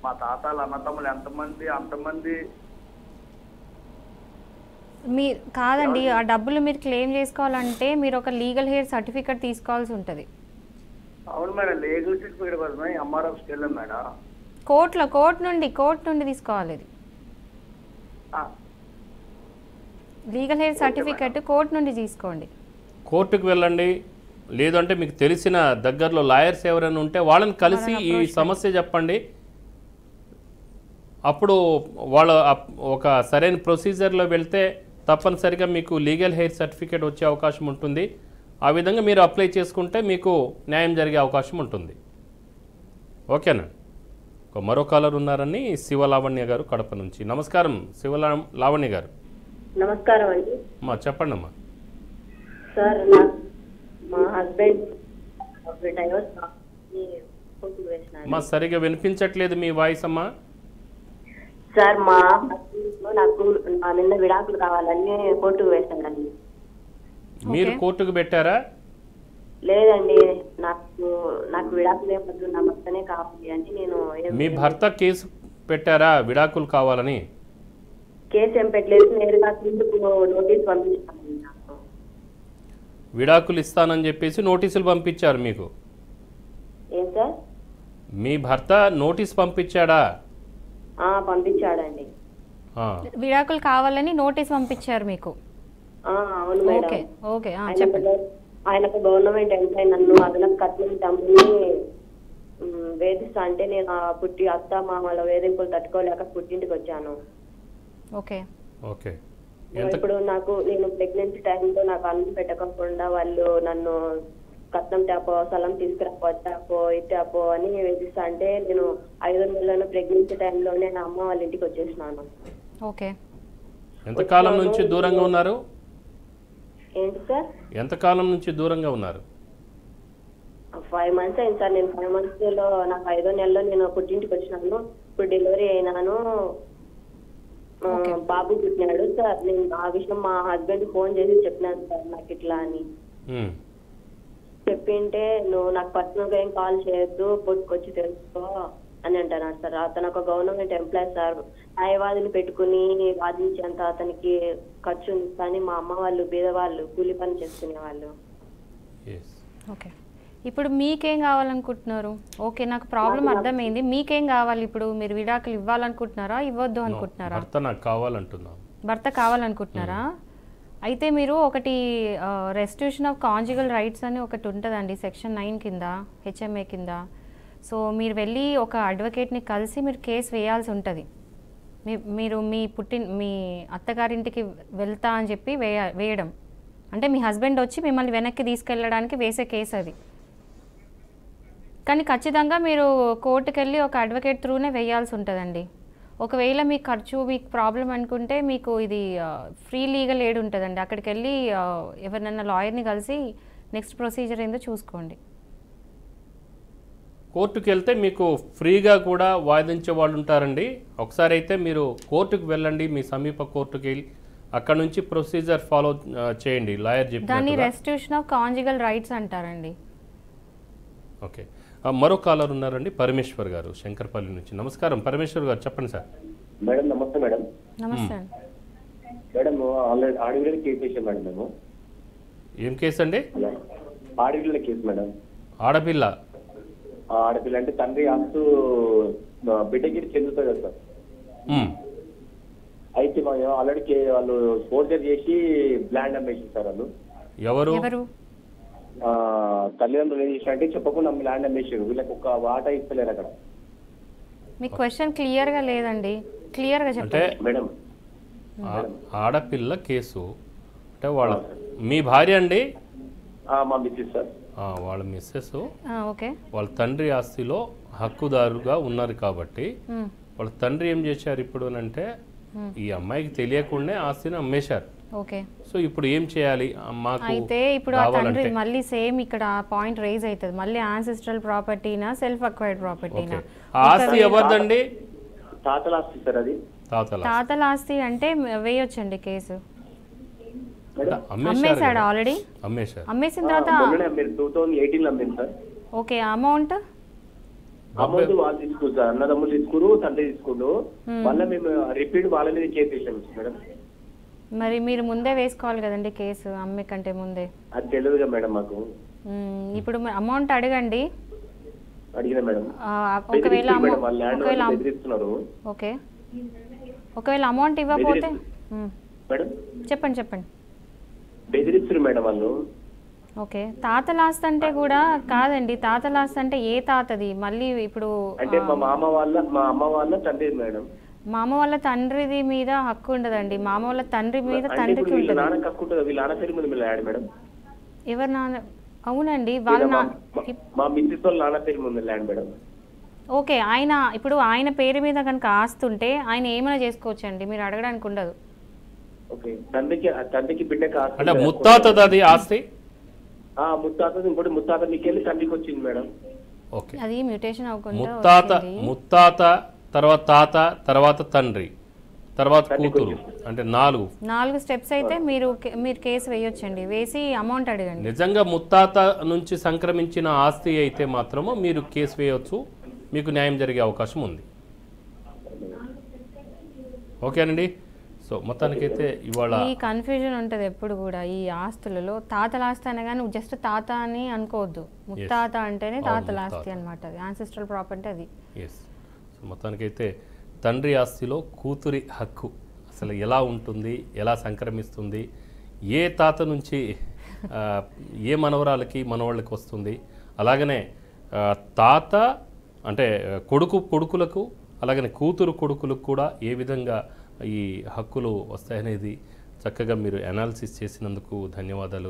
మా తాతల అన్నతమ్ములు ఎంతమంది అంతమంది. కాదండి, ఆ డబ్బులు మీరు క్లెయిమ్ చేసుకోవాలంటే మీరు ఒక లీగల్ హెయిర్ సర్టిఫికేట్ తీసుకోవాల్సి ఉంటుంది. అవును మేడం, లీగల్ సర్టిఫికేట్ కోసం ఎంఆర్ఎఫ్కి వెళ్ళాం మేడం. కోర్టు నుండి తీసుకోవాలి. ఇది లీగల్ హెయిర్ సర్టిఫికేట్ కోర్టు నుండి తీసుకోండి. కోర్టుకు వెళ్ళండి, లేదంటే మీకు తెలిసిన దగ్గరలో లాయర్స్ ఎవరైనా ఉంటే వాళ్ళని కలిసి ఈ సమస్య చెప్పండి. అప్పుడు వాళ్ళు ఒక సరైన ప్రొసీజర్లో వెళ్తే తప్పనిసరిగా మీకు లీగల్ హెయిర్ సర్టిఫికేట్ వచ్చే అవకాశం ఉంటుంది. ఆ విధంగా మీరు అప్లై చేసుకుంటే మీకు న్యాయం జరిగే అవకాశం ఉంటుంది. ఓకేనా? మరో కాలర్ ఉన్నారని శివలావణ్య గారు కడప నుంచి. నమస్కారం శివలావణ్య గారు. నమస్కారం అండి. చెప్పండి అమ్మా. సార్, మా హస్బెండ్ డైవర్స్ సరిగా వినిపించట్లేదు మీ వాయిస్ అమ్మా. సార్, మా నాకు నిన్న విడాకులు కావాలని కోర్టుకు వేశానండి. మీరు కోర్టుకు పెట్టారా? లేదండి, నాకు విడాకులు ఏమొద్దు, నా భర్తనే కావాలి అని నేను. మీ భర్త కేసు పెట్టారా విడాకులు కావాలని? కేసు ఏం పెట్టలేదు, నేరుగా నోటీస్ పంపించాను. విడాకులు ఇస్తానని చెప్పేసి నోటీసులు పంపించారు మీకు? ఏం సార్? మీ భర్త నోటీస్ పంపించాడా? పంపించాడండి. విడాకులు కావాలని నోటీస్ పంపించారు మీకు? అవును మేడం. ఓకే, ఆయనకు గవర్నమెంట్ ఎంప్లాయ్ నన్ను అదనపు కట్నం తమ్ముని వేధిస్తా అంటే నేను అత్త మామల వేధింపులు తట్టుకోలేక పుట్టింటికి వచ్చాను. Okay okay. ఇప్పుడు నేను ప్రెగ్నెన్సీ టైంలో నాకు అన్నం పెట్టకుండా వాళ్ళు నన్ను కట్నం టాపో, స్థలం తీసుకురాపో, టాపో, ఇటాపో అని వేధిస్తా అంటే నేను 5 నెలల ప్రెగ్నెన్సీ టైంలోనే నా అమ్మ వాళ్ళ ఇంటికి వచ్చేసినాను. ఓకే. ఎంతకాలం నుంచి దూరంగా ఉన్నారు? ఏంటి సార్? ఎంతకాలం నుంచి దూరంగా ఉన్నారు? 5 months అయింది సార్. నేను 5 months లో నాకు 5వ నెలలో నేను పుట్టింటికి వచ్చినాను. ఇప్పుడు డెలివరీ అయినాను, బాబు పుట్టినాడు సార్. నేను ఆ విషయం మా హస్బెండ్ ఫోన్ చేసి చెప్పినాను సార్ నాకు ఇట్లా అని. చెప్పింటే నువ్వు నాకు పర్సనల్ గా ఏం కాల్ చేయొద్దు, పుట్టుకొచ్చి తెలుసుకో అని అంటున్నాడు సార్. అతను ఒక గవర్నమెంట్ ఎంప్లాయ్ సార్. న్యాయవాదులు పెట్టుకుని వాదించేంత అతనికి ఖర్చు ఉంది. కానీ మా అమ్మ వాళ్ళు బీదవాళ్ళు, కూలి పని చేసుకునే వాళ్ళు. ఓకే, ఇప్పుడు మీకేం కావాలనుకుంటున్నారు? ఓకే, నాకు ప్రాబ్లం అర్థమైంది. మీకేం కావాలి? ఇప్పుడు మీరు విడాకులు ఇవ్వాలనుకుంటున్నారా, ఇవ్వద్దు అనుకుంటున్నారా? భర్త కావాలనుకుంటున్నారా? అయితే మీరు ఒకటి రెస్టిట్యూషన్ ఆఫ్ కాంజుగల్ రైట్స్ అని ఒకటి ఉంటుందండి సెక్షన్ 9 కింద, హెచ్ఎంఏ కింద. సో మీరు వెళ్ళి ఒక అడ్వకేట్ని కలిసి మీరు కేసు వేయాల్సి ఉంటుంది. మీరు మీ అత్తగారింటికి వెళ్తా అని చెప్పి వేయడం అంటే మీ హస్బెండ్ వచ్చి మిమ్మల్ని వెనక్కి తీసుకెళ్ళడానికి వేసే కేసు అది. కానీ ఖచ్చితంగా మీరు కోర్టుకు వెళ్ళి ఒక అడ్వకేట్ త్రూనే వేయాల్సి ఉంటుందండి. ఒకవేళ మీకు ఖర్చు మీకు ప్రాబ్లం అనుకుంటే మీకు ఇది ఫ్రీ లీగల్ ఎయిడ్ ఉంటుందండి. అక్కడికి వెళ్ళి ఎవరినైనా లాయర్ని కలిసి నెక్స్ట్ ప్రొసీజర్ ఏందో చూసుకోండి. కోర్టుకు వెళ్తే మీకు ఫ్రీగా కూడా వాదించే వాళ్ళు ఉంటారండి. ఒకసారి అయితే మీరు కోర్టుకు వెళ్ళండి, మీ సమీప కోర్టుకు వెళ్ళి అక్కడ నుంచి ప్రొసీజర్ ఫాలో చేయండి. లాయర్ దాన్ని చెప్పినట్టుగా. రెస్టిట్యూషన్ ఆఫ్ కాంజుగల్ రైట్స్ అంటారండి. ఓకే, మరో కాలర్ ఉన్నారండి, పరమేశ్వర్ గారు శంకర్పల్లి నుంచి. నమస్కారం పరమేశ్వర్ గారు, చెప్పండి సార్. మేడం నమస్తే మేడం. నమస్తే మేడం ఆల్రెడీ ఆడవిల్ల కేసు వేసాం మేడం మేము. ఏం కేసు అండి? ఆడవిల్ల కేసు మేడం. ఆడపిల్ల ఆడపిల్ల అంటే తండ్రి ఆస్తు బిడ్డకి చెందుతుంది కదా సార్. అయితే మేము ఆల్రెడీ వాళ్ళు ఫోర్జర్ చేసి ల్యాండ్ అమ్మేసి సార్ వాళ్ళు. ఎవరు? తల్లిదండ్రులు ఏం చేసినట్టే చెప్పకుండా ల్యాండ్ అమ్మేసారు. వీళ్ళకి ఒక వాటా ఇస్తలేరు అక్కడ. మీ క్వశ్చన్ క్లియర్గా లేదండి, క్లియర్గా చెప్పండి. మేడం ఆడపిల్ల కేసు అంటే వాళ్ళ మీ భార్య అండి? మా మిస్సెస్ సార్. వాళ్ళ మిస్సెస్ ఓకే. వాళ్ళ తండ్రి ఆస్తిలో హక్కుదారుగా ఉన్నారు కాబట్టి వాళ్ళ తండ్రి ఏం చేశారు ఇప్పుడు అంటే ఈ అమ్మాయికి తెలియకుండా ఆస్తిని అమ్మేశారు. ఓకే. సో ఇప్పుడు ఏం చేయాలి? మాకు అయితే ఇప్పుడు ఆ తండ్రి మళ్ళీ సేమ్ ఇక్కడ పాయింట్ రైజ్ అవుతుంది. మళ్ళీ యాన్సిస్ట్రల్ ప్రాపర్టీనా సెల్ఫ్ అక్వైర్డ్ ప్రాపర్టీనా? ఆస్తి ఎవరిదండి? తాతల ఆస్తి సార్ అది. తాతల ఆస్తి అంటే వేయొచ్చండి కేసు. అమ్మేశాడు ఆల్రెడీ. అమ్మేసిన తర్వాత 2018 అమ్మింది సార్. ఓకే. అమౌంట్ వాళ్ళు తీసుకురు సార్, అన్నదమ్ములు తీసుకురు, తండ్రి తీసుకురు. మళ్ళీ మేము రిపీట్ వాళ్ళ మీద కేసు వేసాం మేడం. మరి మీరు ముందే వేసుకోవాలి కదండి కేసు, అమ్మే కంటే ముందే. అది తెలియదుగా మేడం మాకు. ఇప్పుడు అమౌంట్ అడగండి. అడిగిన మేడం. ఓకే. ఒకవేళ అమౌంట్ ఇవ్వకపోతే చెప్పండి చెప్పండి. బెదిరిస్తారు మేడం వాళ్ళు. ఓకే. తాతల ఆస్తి అంటే కూడా కాదండి, తాతల ఆస్తి అంటే ఏ తాతది? మళ్ళీ ఇప్పుడు అంటే మా అమ్మ వాళ్ళ తండ్రి మేడం. మా అమ్మ వాళ్ళ తండ్రిది మీద హక్కు ఉండదండి. మా అమ్మ వాళ్ళ తండ్రి మీద తండ్రికి ఉంటుంది. ఎవరు నాన్న? అవునండి, వాళ్ళ మా మిస్సెస్ వాళ్ళ నాన్న పేరు మీద ల్యాండ్ మేడం. ఓకే. ఆయన ఇప్పుడు ఆయన పేరు మీద కనుక ఆస్తి ఉంటే ఆయన ఏమైనా చేసుకోవచ్చు అండి, మీరు అడగడానికి ఉండదు. ఓకే. తండ్రికి బిడ్డకి ఆస్తి అంటే ముత్తాతది ఆస్తి. ముత్తాతది ఇంకోటి ముత్తాత మీకెళ్ళి తండ్రికి వచ్చింది మేడం. ఓకే. అది మ్యూటేషన్ అవ్వకుండా ముత్తాత తర్వాత తాత తర్వాత తండ్రి తర్వాత కూతురు అంటే 4 స్టెప్స్ అయితే మీరు కేసు వేయొచ్చండి. వేసి అమౌంట్ అడగండి. నిజంగా ముత్తాత నుంచి సంక్రమించిన ఆస్తి అయితే మాత్రము మీరు కేసు వేయవచ్చు, మీకు న్యాయం జరిగే అవకాశం ఉంది. ఓకేనండి. సో మొత్తానికైతే ఇవాళ ఈ కన్ఫ్యూజన్ ఉంటుంది ఎప్పుడు కూడా ఈ ఆస్తులలో. తాతల ఆస్తి అనగానే జస్ట్ తాత అని అనుకోవద్దు, ముత్తాత అంటేనే తాతల ఆస్తి అనమాట. అది యాన్సిస్ట్రల్ ప్రాపర్టీ అది. ఎస్. సో మొత్తానికైతే తండ్రి ఆస్తిలో కూతురి హక్కు అసలు ఎలా ఉంటుంది, ఎలా సంక్రమిస్తుంది, ఏ తాత నుంచి ఏ మనవరాలకి మనవాళ్ళకి వస్తుంది, అలాగనే తాత అంటే కొడుకులకు అలాగనే కూతురు కొడుకులకు కూడా ఏ విధంగా ఈ హక్కులు వస్తాయనేది చక్కగా మీరు అనాలిసిస్ చేసినందుకు ధన్యవాదాలు